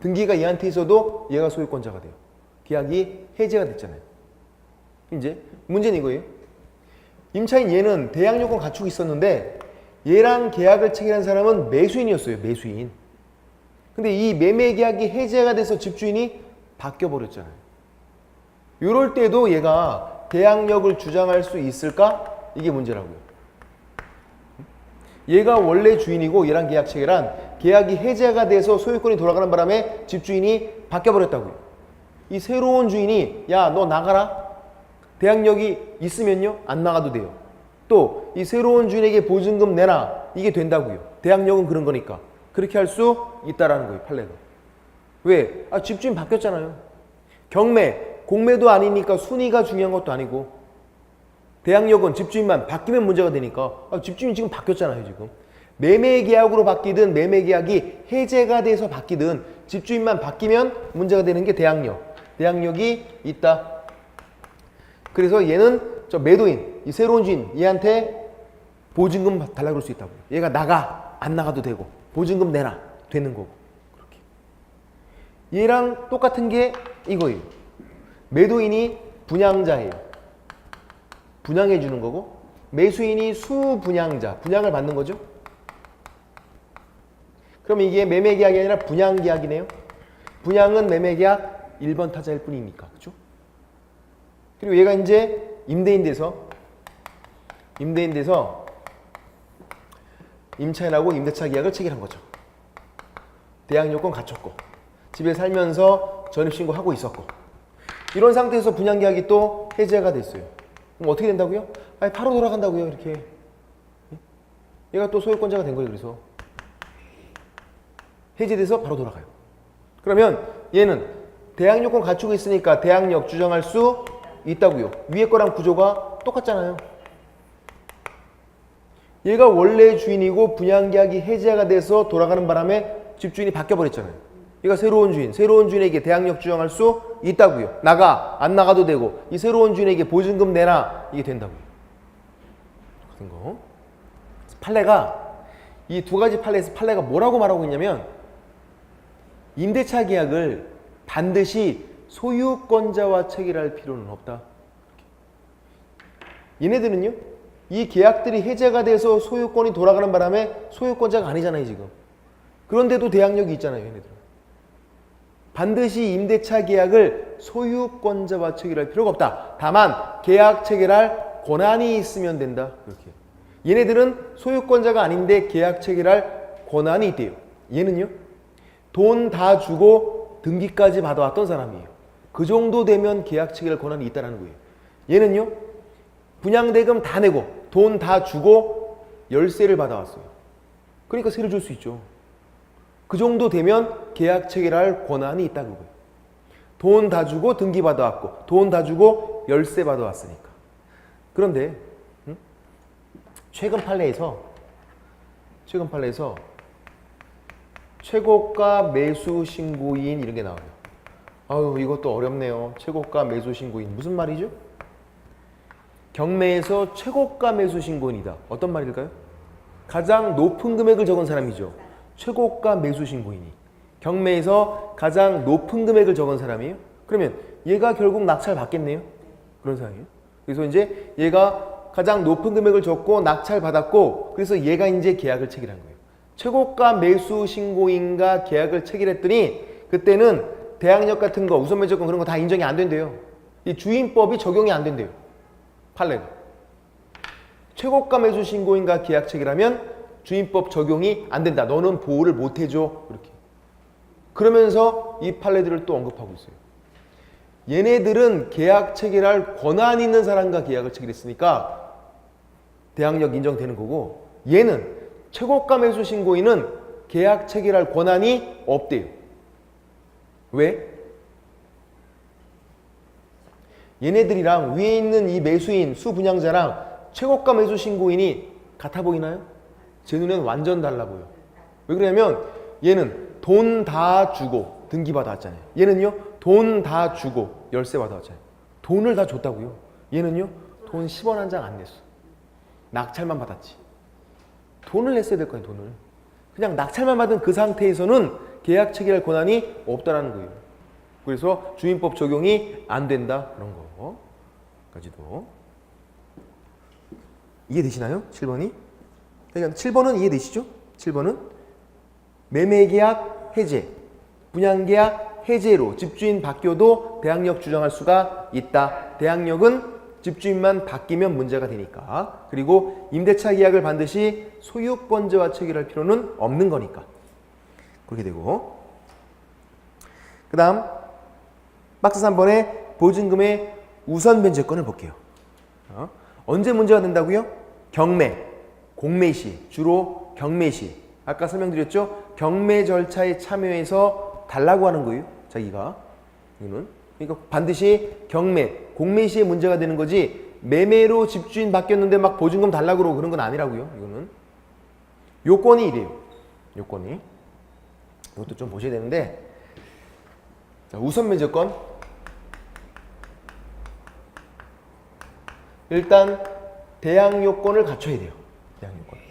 등기가 얘한테 있어도 얘가 소유권자가 돼요. 계약이 해제가 됐잖아요. 이제 문제는 이거예요. 임차인 얘는 대항 요건 갖추고 있었는데 얘랑 계약을 체결한 사람은 매수인이었어요. 매수인. 근데 이 매매 계약이 해제가 돼서 집주인이 바뀌어 버렸잖아요. 이럴 때도 얘가 대항력을 주장할 수 있을까? 이게 문제라고요. 얘가 원래 주인이고 얘랑 계약 체결한 계약이 해제가 돼서 소유권이 돌아가는 바람에 집주인이 바뀌어 버렸다고요. 이 새로운 주인이 야, 너 나가라. 대항력이 있으면요 안 나가도 돼요. 또 이 새로운 주인에게 보증금 내놔. 이게 된다고요. 대항력은 그런 거니까. 그렇게 할 수 있다라는 거예요. 판례가. 왜? 집주인 바뀌었잖아요. 경매, 공매도 아니니까 순위가 중요한 것도 아니고 대항력은 집주인만 바뀌면 문제가 되니까 집주인이 지금 바뀌었잖아요. 지금 매매 계약으로 바뀌든 매매 계약이 해제가 돼서 바뀌든 집주인만 바뀌면 문제가 되는 게 대항력. 대항력이 있다. 그래서 얘는 저 매도인, 이 새로운 주인 얘한테 보증금 달라고 그럴 수 있다고. 얘가 나가 안 나가도 되고 보증금 내놔 되는 거고. 그렇게. 얘랑 똑같은 게 이거예요. 매도인이 분양자예요. 분양해 주는 거고 매수인이 수분양자, 분양을 받는 거죠. 그럼 이게 매매 계약이 아니라 분양 계약이네요. 분양은 매매 계약 1번 타자일 뿐이니까. 그렇죠? 그리고 얘가 이제 임대인 돼서 임차인하고 임대차 계약을 체결한 거죠. 대항 요건 갖췄고 집에 살면서 전입신고하고 있었고 이런 상태에서 분양 계약이 또 해제가 됐어요. 그럼 어떻게 된다고요? 바로 돌아간다고요. 이렇게. 얘가 또 소유권자가 된 거예요. 그래서 해제돼서 바로 돌아가요. 그러면 얘는 대항 요건 갖추고 있으니까 대항력 주장할 수 있다고요. 위에 거랑 구조가 똑같잖아요. 얘가 원래 주인이고 분양계약이 해제가 돼서 돌아가는 바람에 집주인이 바뀌어버렸잖아요. 얘가 새로운 주인에게 대항력 주장할 수 있다고요. 나가, 안 나가도 되고 이 새로운 주인에게 보증금 내놔. 이게 된다고요. 같은 거. 판례가 이 두 가지 판례에서 판례가 뭐라고 말하고 있냐면 임대차 계약을 반드시 소유권자와 체결할 필요는 없다. 얘네들은요. 이 계약들이 해제가 돼서 소유권이 돌아가는 바람에 소유권자가 아니잖아요. 지금. 그런데도 대항력이 있잖아요. 얘네들은. 반드시 임대차 계약을 소유권자와 체결할 필요가 없다. 다만 계약 체결할 권한이 있으면 된다. 이렇게. 얘네들은 소유권자가 아닌데 계약 체결할 권한이 있대요. 얘는요. 돈 다 주고 등기까지 받아왔던 사람이에요. 그 정도 되면 계약 체결 권한이 있다는 거예요. 얘는요. 분양대금 다 내고 돈 다 주고 열세를 받아왔어요. 그러니까 세를 줄 수 있죠. 그 정도 되면 계약 체결할 권한이 있다는 거예요. 돈 다 주고 등기 받아왔고 돈 다 주고 열세 받아왔으니까. 그런데 최근 판례에서 최고가 매수 신고인 이런 게 나와요. 아유, 이것도 어렵네요. 최고가 매수 신고인. 무슨 말이죠? 경매에서 최고가 매수 신고인이다. 어떤 말일까요? 가장 높은 금액을 적은 사람이죠. 최고가 매수 신고인이. 경매에서 가장 높은 금액을 적은 사람이에요. 그러면 얘가 결국 낙찰 받겠네요. 그런 상황이에요. 그래서 이제 얘가 가장 높은 금액을 줬고 낙찰 받았고, 그래서 얘가 이제 계약을 체결한 거예요. 최고가 매수 신고인과 계약을 체결했더니 그때는 대항력 같은 거, 우선 매조건 그런 거 다 인정이 안 된대요. 이 주임법이 적용이 안 된대요. 판례가. 최고가 매수 신고인과 계약 체결하면 주임법 적용이 안 된다. 너는 보호를 못 해줘. 이렇게. 그러면서 이 판례들을 또 언급하고 있어요. 얘네들은 계약 체결할 권한 있는 사람과 계약을 체결했으니까 대항력 인정되는 거고, 얘는 최고가 매수 신고인은 계약 체결할 권한이 없대요. 왜? 얘네들이랑 위에 있는 이 매수인, 수분양자랑 최고가 매수 신고인이 같아 보이나요? 제 눈에는 완전 달라 보여. 왜 그러냐면 얘는 돈 다 주고 등기 받아왔잖아요. 얘는요, 돈 다 주고 열쇠 받아왔잖아요. 돈을 다 줬다고요. 얘는요, 돈 10원 한 장 안 냈어. 낙찰만 받았지. 돈을 냈어야 될 거 아니에요, 돈을. 그냥 낙찰만 받은 그 상태에서는 계약 체결할 권한이 없다라는 거예요. 그래서 주임법 적용이 안 된다, 그런 거까지도. 이해되시나요? 7번이? 그러니까 7번은 이해되시죠? 7번은 매매계약 해제, 분양계약 해제로 집주인 바뀌어도 대항력 주장할 수가 있다. 대항력은 집주인만 바뀌면 문제가 되니까. 그리고 임대차 계약을 반드시 소유권자와 체결할 필요는 없는 거니까. 그렇게 되고, 그 다음 박스 3번에 보증금의 우선 변제권을 볼게요. 언제 문제가 된다고요? 경매, 공매시, 주로 경매시. 아까 설명드렸죠? 경매 절차에 참여해서 달라고 하는 거예요, 자기가. 이거는. 그러니까 반드시 경매, 공매시에 문제가 되는 거지, 매매로 집주인 바뀌었는데 막 보증금 달라고 그러고 그런 건 아니라고요. 이거는. 요건이 이래요. 요건이. 이것도 좀 보셔야 되는데, 자, 우선 변제권. 일단 대항 요건을 갖춰야 돼요. 대항 요건.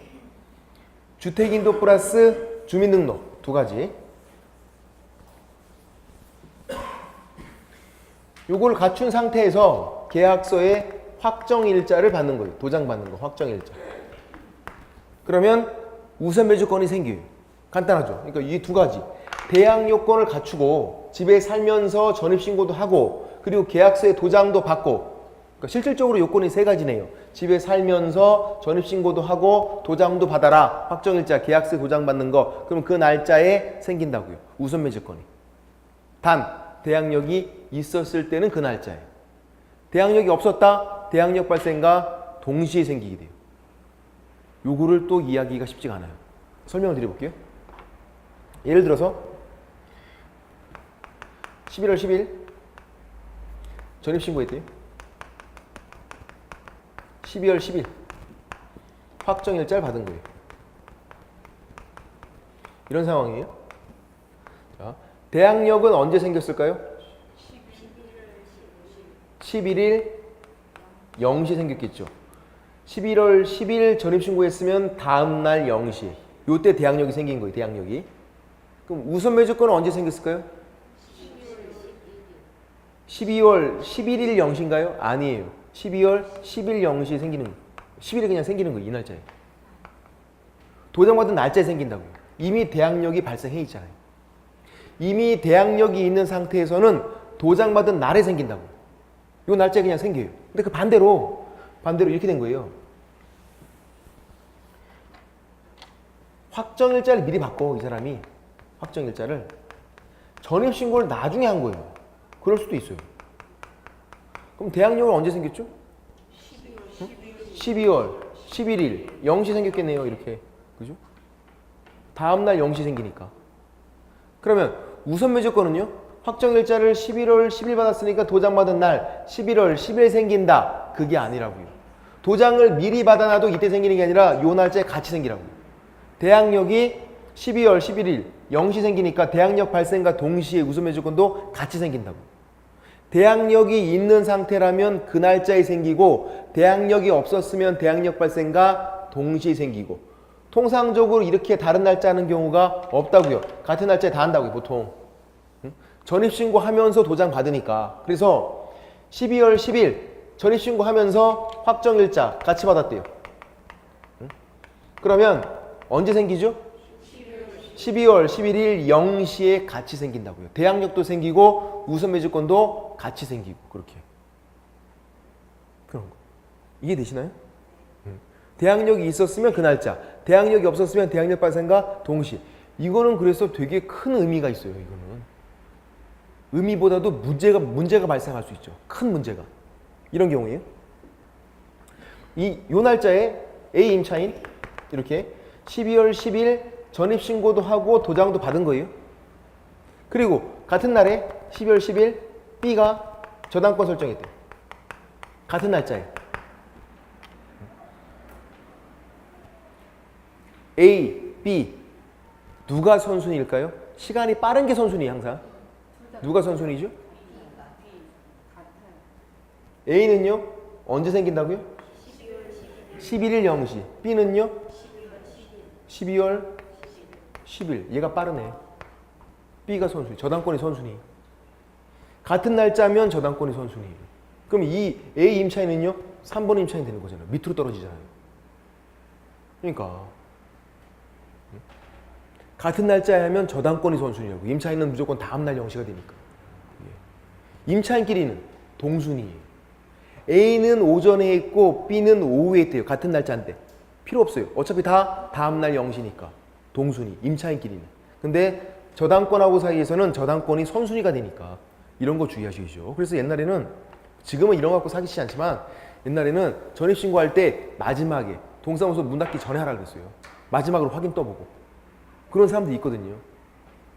주택인도 플러스 주민등록 두 가지. 요걸 갖춘 상태에서 계약서에 확정일자를 받는 거예요. 도장 받는 거, 확정일자. 그러면 우선 매주권이 생겨요. 간단하죠. 그러니까 이 두 가지. 대항 요건을 갖추고 집에 살면서 전입신고도 하고, 그리고 계약서에 도장도 받고. 그러니까 실질적으로 요건이 세 가지네요. 집에 살면서 전입신고도 하고 도장도 받아라. 확정일자, 계약서에 도장 받는 거. 그럼 그 날짜에 생긴다고요. 우선 매주권이. 단 대항력이 있었을 때는 그 날짜예요. 대항력이 없었다? 대항력 발생과 동시에 생기게 돼요. 요거를 또 이해하기가 쉽지가 않아요. 설명을 드려볼게요. 예를 들어서 11월 10일 전입신고했대요. 12월 10일 확정일자를 받은 거예요. 이런 상황이에요. 자, 대항력은 언제 생겼을까요? 11일 0시 생겼겠죠. 11월 10일 전입신고했으면 다음날 0시. 요때 대항력이 생긴 거예요. 대항력이. 그럼 우선 매주권은 언제 생겼을까요? 12월 11일 0시인가요? 아니에요. 12월 10일 0시에 생기는 거예요. 10일에 그냥 생기는 거예요. 이 날짜에. 도장받은 날짜에 생긴다고요. 이미 대항력이 발생해 있잖아요. 이미 대항력이 있는 상태에서는 도장받은 날에 생긴다고요. 요 날짜에 그냥 생겨요. 근데 그 반대로 이렇게 된 거예요. 확정일자를 미리 바꿔, 이 사람이. 확정일자를. 전입신고를 나중에 한 거예요. 그럴 수도 있어요. 그럼 대항력은 언제 생겼죠? 12월 11일 0시 생겼겠네요. 이렇게. 그죠? 다음날 0시 생기니까. 그러면 우선 매주권은요? 확정일자를 11월 10일 받았으니까 도장받은 날 11월 10일 생긴다. 그게 아니라고요. 도장을 미리 받아놔도 이때 생기는 게 아니라 요 날짜에 같이 생기라고요. 대항력이 12월 11일 0시 생기니까 대항력 발생과 동시에 우선 매주권도 같이 생긴다고. 대항력이 있는 상태라면 그 날짜에 생기고, 대항력이 없었으면 대항력 발생과 동시에 생기고, 통상적으로 이렇게 다른 날짜 하는 경우가 없다고요. 같은 날짜에 다 한다고요, 보통. 전입신고하면서 도장 받으니까. 그래서 12월 10일 전입신고하면서 확정일자 같이 받았대요. 그러면 언제 생기죠? 12월 11일 0시에 같이 생긴다고요. 대항력도 생기고 우선매주권도 같이 생기고 그렇게. 그런 거. 이해되시나요? 대항력이 있었으면 그 날짜, 대항력이 없었으면 대항력 발생과 동시. 이거는 그래서 되게 큰 의미가 있어요. 이거는 의미보다도 문제가 발생할 수 있죠. 큰 문제가. 이런 경우에요. 요 날짜에 A 임차인 이렇게 12월 10일 전입신고도 하고 도장도 받은 거예요. 그리고 같은 날에 12월 10일 B가 저당권 설정했대요. 같은 날짜에. A, B 누가 선순위일까요? 시간이 빠른 게 선순위 항상. 누가 선순위죠? A는요? 언제 생긴다고요? 11일 0시. B는요? 12월 10일. 얘가 빠르네. B가 선순위. 저당권이 선순위. 같은 날짜면 저당권이 선순위. 그럼 이 A 임차인은요? 3번 임차인 되는 거잖아요. 밑으로 떨어지잖아요. 그러니까 같은 날짜에 하면 저당권이 선순위라고. 임차인은 무조건 다음날 0시가 되니까. 임차인끼리는 동순위예요. A는 오전에 있고 B는 오후에 있대요. 같은 날짜인데. 필요 없어요. 어차피 다 다음날 0시니까. 동순위, 임차인끼리는. 근데 저당권하고 사이에서는 저당권이 선순위가 되니까 이런 거 주의하시죠. 그래서 옛날에는, 지금은 이런 거 갖고 사기치지 않지만 옛날에는 전입신고할 때 마지막에 동사무소 문 닫기 전에 하라 그랬어요. 마지막으로 확인 떠보고. 그런 사람들이 있거든요.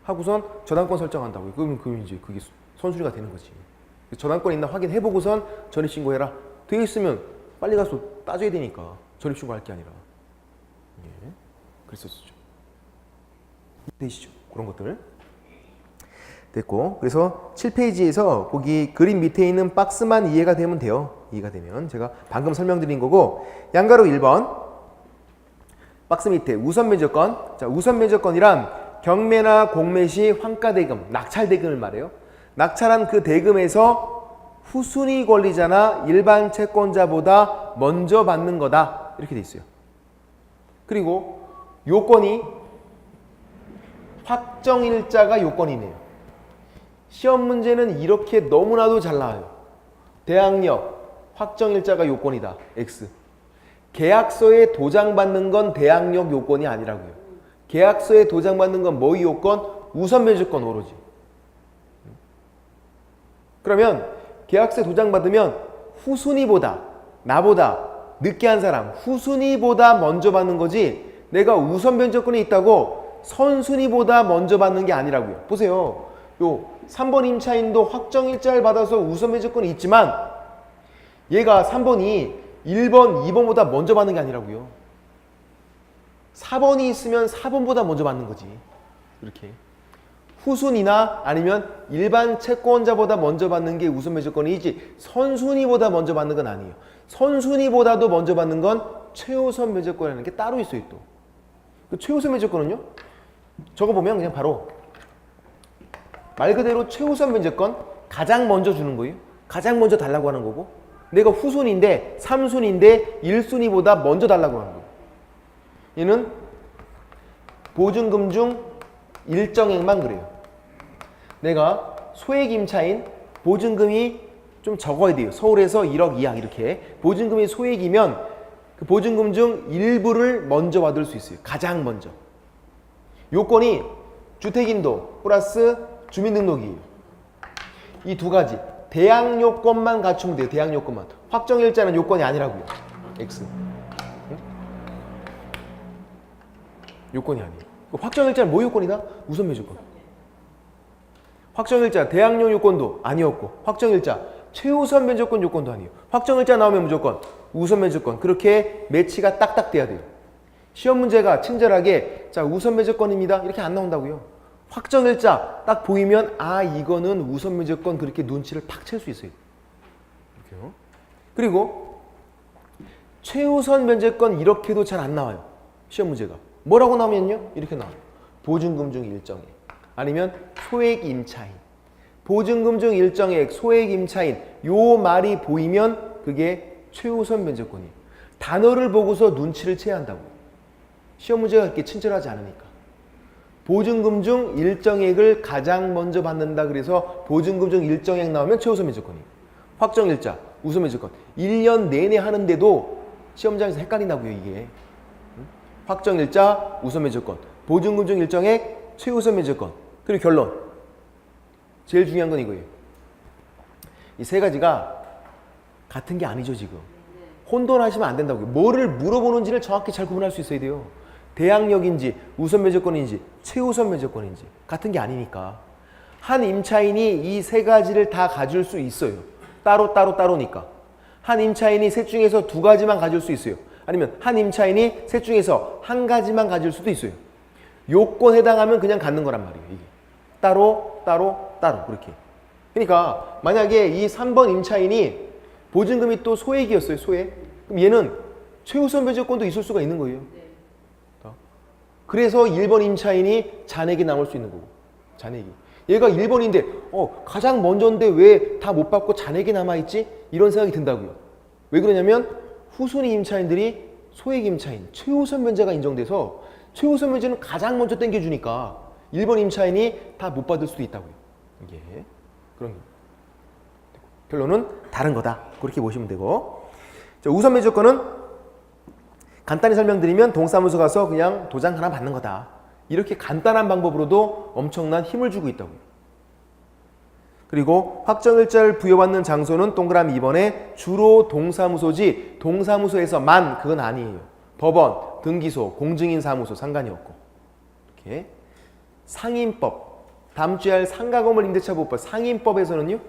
하고선 저당권 설정한다고요. 그러면 이제 그게 선순위가 되는 거지. 저당권 있나 확인해보고선 전입신고해라. 되어 있으면 빨리 가서 따져야 되니까 전입신고할 게 아니라. 예, 그랬었죠. 되시죠? 그런 것들. 됐고, 그래서 7페이지에서 거기 그림 밑에 있는 박스만 이해가 되면 돼요. 이해가 되면. 제가 방금 설명드린 거고, 양가로 1번 박스 밑에 우선매조건. 자, 우선매조건이란 경매나 공매 시 환가대금, 낙찰대금을 말해요. 낙찰한 그 대금에서 후순위 권리자나 일반 채권자보다 먼저 받는 거다. 이렇게 돼 있어요. 그리고 요건이 확정일자가 요건이네요. 시험 문제는 이렇게 너무나도 잘 나와요. 대항력, 확정일자가 요건이다. X. 계약서에 도장받는 건 대항력 요건이 아니라고요. 계약서에 도장받는 건 뭐의 요건? 우선매주권 오로지. 그러면 계약서에 도장받으면 후순위보다, 나보다 늦게 한 사람, 후순위보다 먼저 받는 거지, 내가 우선변제권이 있다고 선순위보다 먼저 받는 게 아니라고요. 보세요. 요 3번 임차인도 확정일자를 받아서 우선변제권이 있지만 얘가 3번이 1번, 2번보다 먼저 받는 게 아니라고요. 4번이 있으면 4번보다 먼저 받는 거지. 이렇게. 후순위나 아니면 일반 채권자보다 먼저 받는 게 우선매조건이지 선순위보다 먼저 받는 건 아니에요. 선순위보다도 먼저 받는 건 최우선 매조건이라는 게 따로 있어요. 또. 그 최우선 매조건은요. 저거 보면 그냥 바로 말 그대로 최우선 매조건 가장 먼저 주는 거예요. 가장 먼저 달라고 하는 거고, 내가 후순위인데 3순위인데 1순위보다 먼저 달라고 하는 거예요. 얘는 보증금 중 일정액만 그래요. 내가 소액 임차인 보증금이 좀 적어야 돼요. 서울에서 1억 이하 이렇게. 보증금이 소액이면 그 보증금 중 일부를 먼저 받을 수 있어요. 가장 먼저. 요건이 주택인도 플러스 주민등록이에요. 이 두 가지. 대항 요건만 갖추면 돼요. 대항 요건만. 확정일자는 요건이 아니라고요. X. 응? 요건이 아니에요. 확정일자는 뭐 요건이다? 우선매조건. 확정일자 대항력 요건도 아니었고, 확정일자 최우선 면적권 요건도 아니에요. 확정일자 나오면 무조건 우선 면적권. 그렇게 매치가 딱딱 돼야 돼요. 시험 문제가 친절하게 자 우선 면적권입니다 이렇게 안 나온다고요. 확정일자 딱 보이면 아 이거는 우선 면적권, 그렇게 눈치를 팍 챌 수 있어요. 이렇게요. 그리고 최우선 면적권 이렇게도 잘 안 나와요. 시험 문제가. 뭐라고 나오면요? 이렇게 나와요. 보증금 중 일정액. 아니면 소액 임차인. 보증금 중 일정액, 소액 임차인. 요 말이 보이면 그게 최우선 면제권이에요. 단어를 보고서 눈치를 채야 한다고요. 시험 문제가 그렇게 친절하지 않으니까. 보증금 중 일정액을 가장 먼저 받는다 그래서 보증금 중 일정액 나오면 최우선 면제권이에요. 확정일자, 우선 면제권. 1년 내내 하는데도 시험장에서 헷갈린다고요, 이게. 확정일자, 우선 면제권. 보증금 중 일정액, 최우선 면제권. 그리고 결론. 제일 중요한 건 이거예요. 이 세 가지가 같은 게 아니죠, 지금. 혼돈하시면 안 된다고요. 뭐를 물어보는지를 정확히 잘 구분할 수 있어야 돼요. 대항력인지, 우선 면제권인지, 최우선 면제권인지 같은 게 아니니까. 한 임차인이 이 세 가지를 다 가질 수 있어요. 따로니까. 한 임차인이 셋 중에서 두 가지만 가질 수 있어요. 아니면 한 임차인이 셋 중에서 한 가지만 가질 수도 있어요. 요건 해당하면 그냥 갖는 거란 말이에요. 이게. 따로 그렇게. 그러니까 만약에 이 3번 임차인이 보증금이 또 소액이었어요. 소액. 그럼 얘는 최우선 면제권도 있을 수가 있는 거예요. 그래서 1번 임차인이 잔액이 남을 수 있는 거고. 잔액이. 얘가 1번인데 가장 먼저인데 왜 다 못 받고 잔액이 남아있지? 이런 생각이 든다고요. 왜 그러냐면 후순위 임차인들이 소액 임차인, 최우선 면제가 인정돼서 최우선 면제는 가장 먼저 땡겨주니까 1번 임차인이 다 못 받을 수도 있다고요. 이게 그런 거. 결론은 다른 거다. 그렇게 보시면 되고. 자, 우선 면제권은 간단히 설명드리면 동사무소 가서 그냥 도장 하나 받는 거다. 이렇게 간단한 방법으로도 엄청난 힘을 주고 있다고요. 그리고 확정일자를 부여받는 장소는 동그라미 2번에 주로 동사무소지 동사무소에서만 그건 아니에요. 법원, 등기소, 공증인 사무소 상관이 없고. 이렇게 상임법, 다음 주에 할 상가건물 임대차 보호법 상임법에서는요.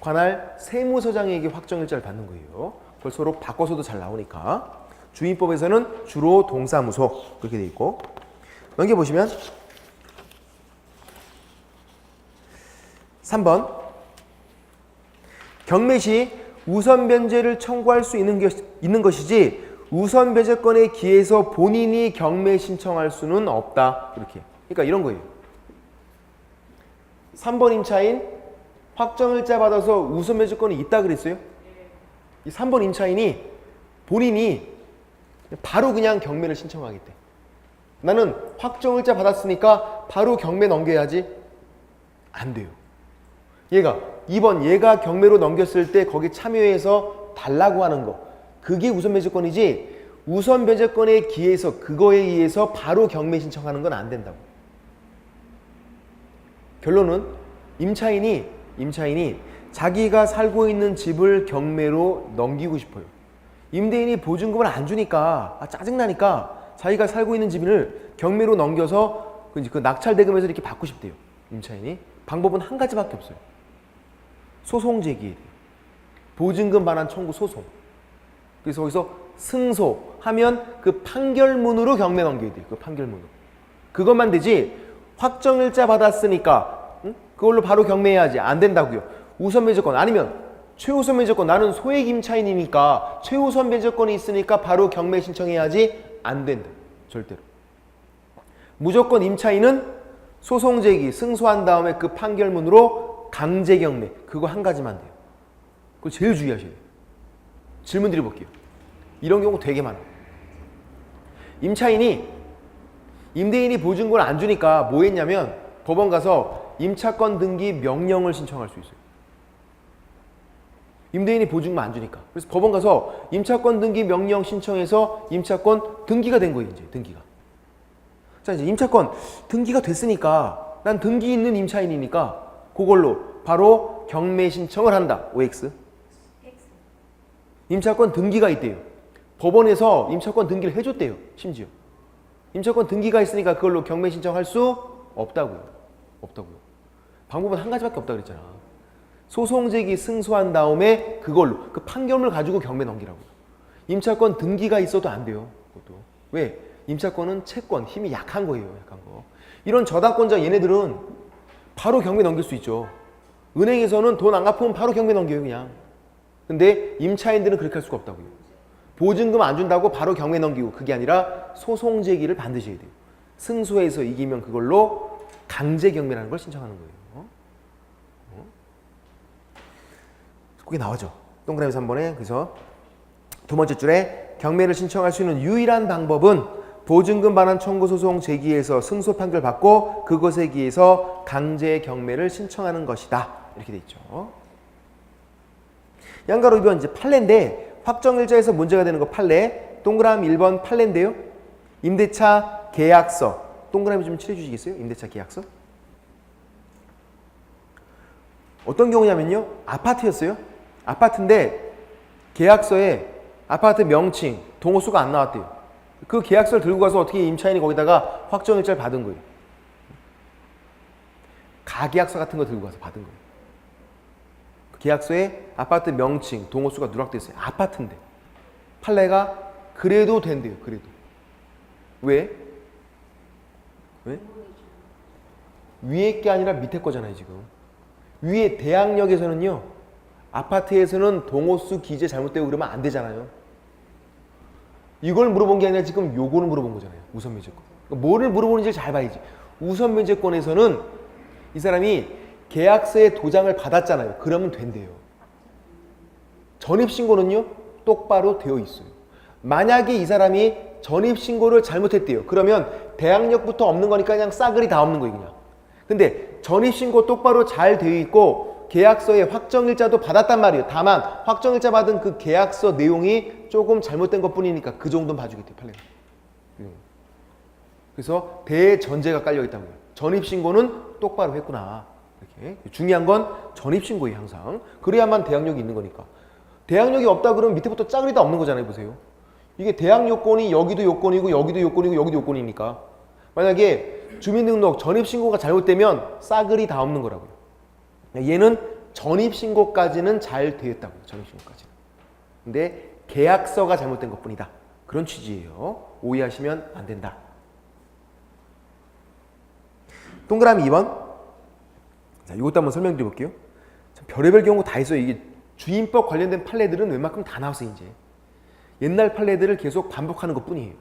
관할 세무서장에게 확정일자를 받는 거예요. 그걸 서로 바꿔서도 잘 나오니까. 주임법에서는 주로 동사무소 그렇게 돼 있고. 넘겨보시면 3번 경매 시 우선 변제를 청구할 수 있는 것이지 우선 변제권에 기해서 본인이 경매 신청할 수는 없다. 이렇게. 그러니까 이런 거예요. 3번 임차인 확정일자 받아서 우선 변제권이 있다 그랬어요. 이 3번 임차인이 본인이 바로 그냥 경매를 신청하겠대. 나는 확정일자 받았으니까 바로 경매 넘겨야지. 안 돼요. 얘가 2번 얘가 경매로 넘겼을 때 거기 참여해서 달라고 하는 거 그게 우선 변제권이지 우선 변제권에 기해서 그거에 의해서 바로 경매 신청하는 건 안 된다고. 결론은 임차인이 자기가 살고 있는 집을 경매로 넘기고 싶어요. 임대인이 보증금을 안 주니까 짜증나니까 자기가 살고 있는 집을 경매로 넘겨서 그 낙찰대금에서 이렇게 받고 싶대요. 임차인이. 방법은 한 가지밖에 없어요. 소송 제기해야 돼요. 보증금 반환 청구 소송. 그래서 거기서 승소하면 그 판결문으로 경매 넘겨야 돼요. 그 판결문으로. 그것만 되지 확정일자 받았으니까 그걸로 바로 경매해야지. 안 된다고요. 우선 변제권 아니면 최우선 변제권. 나는 소액 임차인이니까 최우선 변제권이 있으니까 바로 경매 신청해야지. 안 된다. 절대로. 무조건 임차인은 소송 제기, 승소한 다음에 그 판결문으로 강제 경매. 그거 한 가지만 돼요. 그거 제일 주의하셔야 돼요. 질문 드려볼게요. 이런 경우 되게 많아요. 임대인이 보증금을 안 주니까 뭐 했냐면 법원 가서 임차권 등기 명령을 신청할 수 있어요. 임대인이 보증금 안 주니까. 그래서 법원 가서 임차권 등기 명령 신청해서 임차권 등기가 된 거예요. 이제 등기가. 자, 이제 임차권 등기가 됐으니까 난 등기 있는 임차인이니까 그걸로 바로 경매 신청을 한다. OX. 임차권 등기가 있대요. 법원에서 임차권 등기를 해줬대요. 심지어. 임차권 등기가 있으니까 그걸로 경매 신청할 수 없다고요. 방법은 한 가지밖에 없다 그랬잖아. 소송 제기 승소한 다음에 그걸로 그 판결문을 가지고 경매 넘기라고요. 임차권 등기가 있어도 안 돼요. 그것도. 왜? 임차권은 채권, 힘이 약한 거예요. 약한 거. 이런 저당권자 얘네들은 바로 경매 넘길 수 있죠. 은행에서는 돈 안 갚으면 바로 경매 넘겨요. 그냥. 근데 임차인들은 그렇게 할 수가 없다고요. 보증금 안 준다고 바로 경매 넘기고 그게 아니라 소송 제기를 반드시 해야 돼요. 승소해서 이기면 그걸로 강제 경매라는 걸 신청하는 거예요. 그게 나오죠. 동그라미 3번에. 그래서 두 번째 줄에 경매를 신청할 수 있는 유일한 방법은 보증금 반환 청구 소송 제기해서 승소 판결 받고 그것에 기해서 강제 경매를 신청하는 것이다. 이렇게 돼 있죠. 양가로 2번 이제 판례인데 확정일자에서 문제가 되는 거 판례. 동그라미 1번 판례인데요. 임대차 계약서. 동그라미 좀 칠해 주시겠어요? 임대차 계약서. 어떤 경우냐면요. 아파트였어요. 아파트인데 계약서에 아파트 명칭, 동호수가 안 나왔대요. 그 계약서를 들고 가서 어떻게 임차인이 거기다가 확정일자를 받은 거예요. 가계약서 같은 거 들고 가서 받은 거예요. 계약서에 아파트 명칭, 동호수가 누락돼 있어요. 아파트인데. 판례가 그래도 된대요. 그래도. 왜? 왜? 위에 게 아니라 밑에 거잖아요, 지금. 위에 대학역에서는요. 아파트에서는 동호수 기재 잘못되고 그러면 안 되잖아요. 이걸 물어본 게 아니라 지금 요거를 물어본 거잖아요. 우선면제권. 그러니까 뭐를 물어보는지 잘 봐야지. 우선면제권에서는 이 사람이 계약서에 도장을 받았잖아요. 그러면 된대요. 전입신고는요. 똑바로 되어 있어요. 만약에 이 사람이 전입신고를 잘못했대요. 그러면 대항력부터 없는 거니까 그냥 싸그리 다 없는 거예요. 그냥. 근데 전입신고 똑바로 잘 되어 있고 계약서에 확정일자도 받았단 말이에요. 다만 확정일자 받은 그 계약서 내용이 조금 잘못된 것뿐이니까 그 정도는 봐주겠대요. 판례가. 그래서 대전제가 깔려있다고요. 전입신고는 똑바로 했구나. 이렇게. 중요한 건 전입신고예요. 항상. 그래야만 대항력이 있는 거니까. 대항력이 없다 그러면 밑에부터 짜그리 다 없는 거잖아요. 보세요. 이게 대항 요건이 여기도 요건이고 여기도 요건이고 여기도 요건이니까 만약에 주민등록 전입신고가 잘못되면 싸그리 다 없는 거라고요. 얘는 전입신고까지는 잘 되었다고요. 전입신고까지는. 근데 계약서가 잘못된 것뿐이다. 그런 취지예요. 오해하시면 안 된다. 동그라미 2번. 자, 이것도 한번 설명드려 볼게요. 별의별 경우 다 있어요. 이게 주임법 관련된 판례들은 웬만큼 다 나왔어요. 이제. 옛날 판례들을 계속 반복하는 것뿐이에요.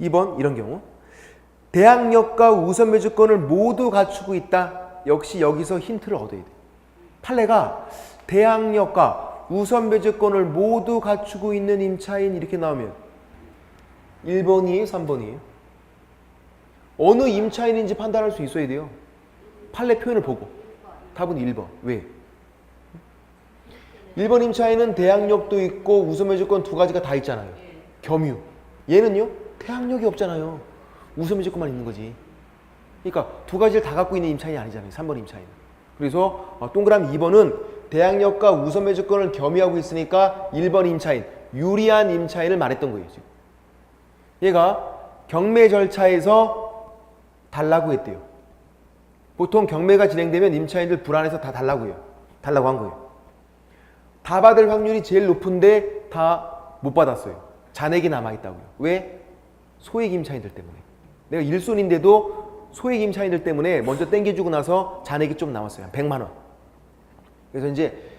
2번 이런 경우. 대항력과 우선매주권을 모두 갖추고 있다. 역시 여기서 힌트를 얻어야 돼요. 판례가 대항력과 우선매주권을 모두 갖추고 있는 임차인 이렇게 나오면 1번이에요? 3번이에요? 어느 임차인인지 판단할 수 있어야 돼요. 판례 표현을 보고. 답은 1번. 왜? 1번 임차인은 대항력도 있고 우선매주권 두 가지가 다 있잖아요. 겸유. 얘는요? 대항력이 없잖아요. 우선매주권만 있는 거지. 그러니까 두 가지를 다 갖고 있는 임차인이 아니잖아요. 3번 임차인은. 그래서 동그라미 2번은 대항력과 우선매주권을 겸유하고 있으니까 1번 임차인, 유리한 임차인을 말했던 거예요. 지금. 얘가 경매 절차에서 달라고 했대요. 보통 경매가 진행되면 임차인들 불안해서 다 달라고 해요. 달라고 한 거예요. 다 받을 확률이 제일 높은데 다 못 받았어요. 잔액이 남아있다고요. 왜? 소액 임차인들 때문에. 내가 1순인데도 소액 임차인들 때문에 먼저 땡겨주고 나서 잔액이 좀 남았어요. 100만 원. 그래서 이제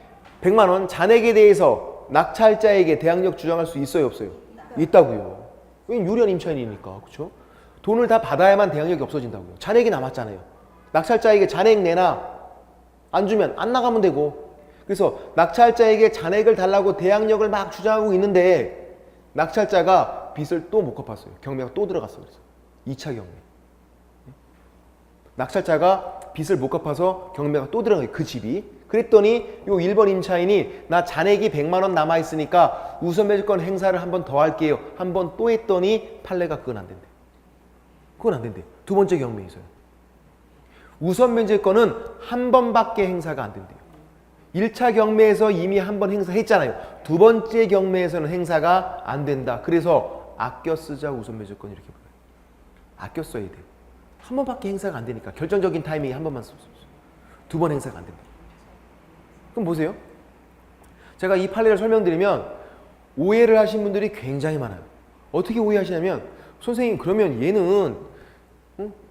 100만 원 잔액에 대해서 낙찰자에게 대항력 주장할 수 있어요, 없어요? 있다고요. 왜냐면 유리한 임차인이니까. 그렇죠? 돈을 다 받아야만 대항력이 없어진다고요. 잔액이 남았잖아요. 낙찰자에게 잔액 내놔. 안 주면 안 나가면 되고. 그래서 낙찰자에게 잔액을 달라고 대항력을 막 주장하고 있는데 낙찰자가 빚을 또 못 갚았어요. 경매가 또 들어갔어요. 그래서 2차 경매. 낙찰자가 빚을 못 갚아서 경매가 또 들어가요. 그 집이. 그랬더니 요 1번 임차인이 나 잔액이 100만 원 남아있으니까 우선매주권 행사를 한 번 더 할게요. 한 번 또 했더니 판례가 그건 안 된대. 그건 안 된대. 두 번째 경매에서요. 우선매주권은 한 번밖에 행사가 안 된대요. 1차 경매에서 이미 한 번 행사했잖아요. 두 번째 경매에서는 행사가 안 된다. 그래서 아껴 쓰자 우선매주권 이렇게 불러요. 아껴 써야 돼요. 한 번밖에 행사가 안 되니까 결정적인 타이밍에 한 번만 쓰고 두 번 행사가 안 된다. 그럼 보세요. 제가 이 판례를 설명드리면 오해를 하신 분들이 굉장히 많아요. 어떻게 오해하시냐면 선생님 그러면 얘는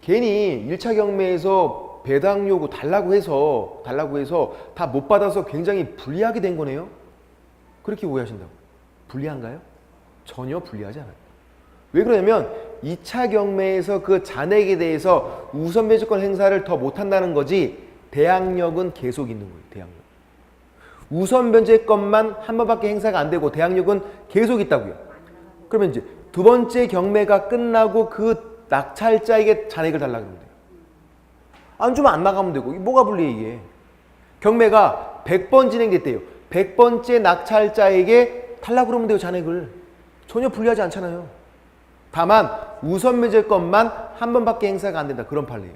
괜히 1차 경매에서 배당 요구 달라고 해서 다 못 받아서 굉장히 불리하게 된 거네요. 그렇게 오해하신다고. 불리한가요? 전혀 불리하지 않아요. 왜 그러냐면 2차 경매에서 그 잔액에 대해서 우선 매주권 행사를 더 못한다는 거지 대항력은 계속 있는 거예요. 대항력. 우선 변제권만 한 번밖에 행사가 안 되고 대항력은 계속 있다고요. 그러면 이제 두 번째 경매가 끝나고 그 낙찰자에게 잔액을 달라고 하면 돼요. 안 주면 안 나가면 되고. 뭐가 불리해 이게. 경매가 100번 진행됐대요. 100번째 낙찰자에게 달라고 그러면 돼요. 잔액을. 전혀 불리하지 않잖아요. 다만 우선 매제권만 한 번밖에 행사가 안 된다. 그런 판례예요.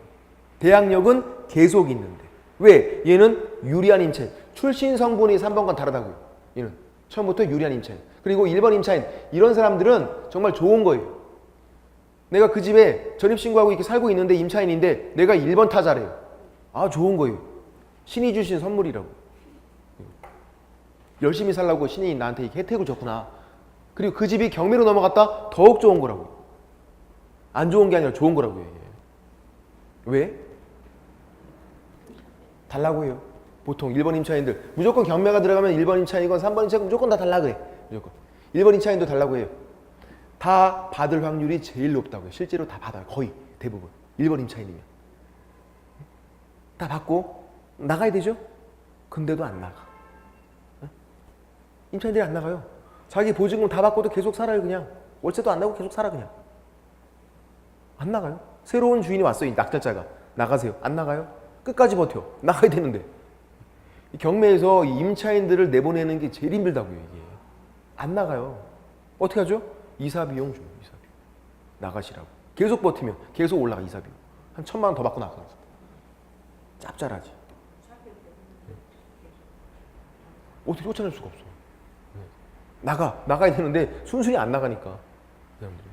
대항력은 계속 있는데. 왜? 얘는 유리한 임차인. 출신 성분이 3번과 다르다고요. 얘는 처음부터 유리한 임차인. 그리고 1번 임차인. 이런 사람들은 정말 좋은 거예요. 내가 그 집에 전입신고하고 이렇게 살고 있는데 임차인인데 내가 1번 타자래요. 아, 좋은 거예요. 신이 주신 선물이라고. 열심히 살라고 신이 나한테 이렇게 혜택을 줬구나. 그리고 그 집이 경매로 넘어갔다 더욱 좋은 거라고요. 안 좋은 게 아니라 좋은 거라고요. 왜? 달라고 해요. 보통 1번 임차인들 무조건 경매가 들어가면 1번 임차인이건 3번 임차인 무조건 다 달라고 해. 무조건. 1번 임차인도 달라고 해요. 다 받을 확률이 제일 높다고요. 실제로 다 받아요. 거의 대부분. 1번 임차인이면. 다 받고 나가야 되죠? 근데도 안 나가. 임차인들이 안 나가요. 자기 보증금 다 받고도 계속 살아요. 그냥. 월세도 안 나고 계속 살아 그냥. 안 나가요. 새로운 주인이 왔어요. 낙찰자가. 나가세요. 안 나가요. 끝까지 버텨. 나가야 되는데. 경매에서 임차인들을 내보내는 게 제일 힘들다고요. 이게. 안 나가요. 어떻게 하죠? 이사비용 줘요. 이사비용. 나가시라고. 계속 버티면 계속 올라가. 이사비용. 한 1,000만 원 더 받고 나가요. 짭짤하지. 어떻게 쫓아낼 수가 없어. 나가야 되는데 순순히 안 나가니까. 사람들이.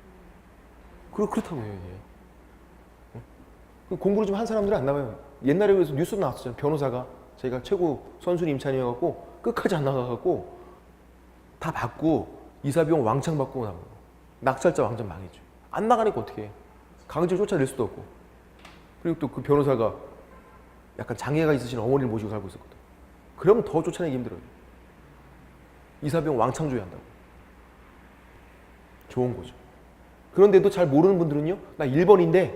그렇다고요. 이게. 공부를 좀 한 사람들은 안 나가요. 옛날에 그래서 뉴스도 나왔었잖아요. 변호사가 제가 최고 선순위 임차인이어갖고 끝까지 안 나가갖고 다 받고 이사비용 왕창 받고 나가고 낙찰자 완전 망했죠. 안 나가니까 어떻게 해. 강제로 쫓아낼 수도 없고. 그리고 또 그 변호사가 약간 장애가 있으신 어머니를 모시고 살고 있었거든. 그러면 더 쫓아내기 힘들어요. 이사비용 왕창 줘야 한다고. 좋은 거죠. 그런데도 잘 모르는 분들은요. 나 1번인데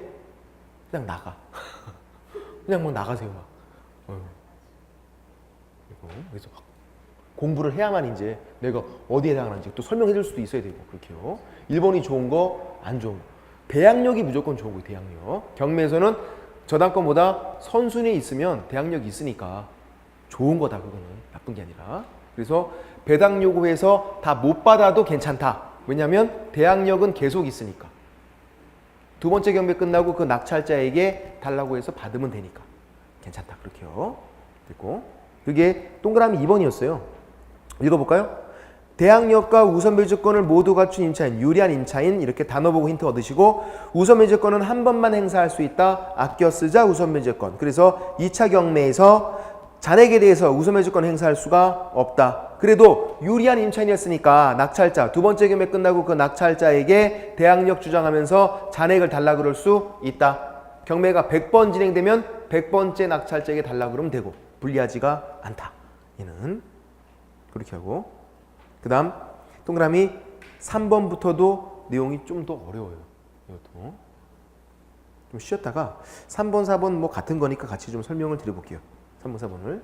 그냥 나가. 그냥 막 나가세요. 막. 그래서 공부를 해야만 이제 내가 어디에 해당하는지 또 설명해 줄 수도 있어야 되고 그렇게요. 1번이 좋은 거, 안 좋은 거. 대항력이 무조건 좋은 거예요. 대항력. 경매에서는 저당권보다 선순위에 있으면 대항력이 있으니까 좋은 거다. 그거는 나쁜 게 아니라. 그래서 배당 요구해서 다 못 받아도 괜찮다. 왜냐하면 대항력은 계속 있으니까. 두 번째 경매 끝나고 그 낙찰자에게 달라고 해서 받으면 되니까 괜찮다. 그렇게요. 됐고. 그게 동그라미 2번이었어요. 읽어볼까요? 대항력과 우선 매주권을 모두 갖춘 임차인, 유리한 임차인 이렇게 단어 보고 힌트 얻으시고 우선 매주권은 한 번만 행사할 수 있다. 아껴 쓰자 우선 매주권. 그래서 2차 경매에서 잔액에 대해서 우선 매주권 행사할 수가 없다. 그래도 유리한 임차인이었으니까 낙찰자 두 번째 경매 끝나고 그 낙찰자에게 대항력 주장하면서 잔액을 달라 그럴 수 있다. 경매가 100번 진행되면 100번째 낙찰자에게 달라 그러면 되고 불리하지가 않다. 얘는 그렇게 하고 그 다음 동그라미 3번부터도 내용이 좀 더 어려워요. 이것도 좀 쉬었다가 3번, 4번 뭐 같은 거니까 같이 좀 설명을 드려볼게요. 3번, 4번을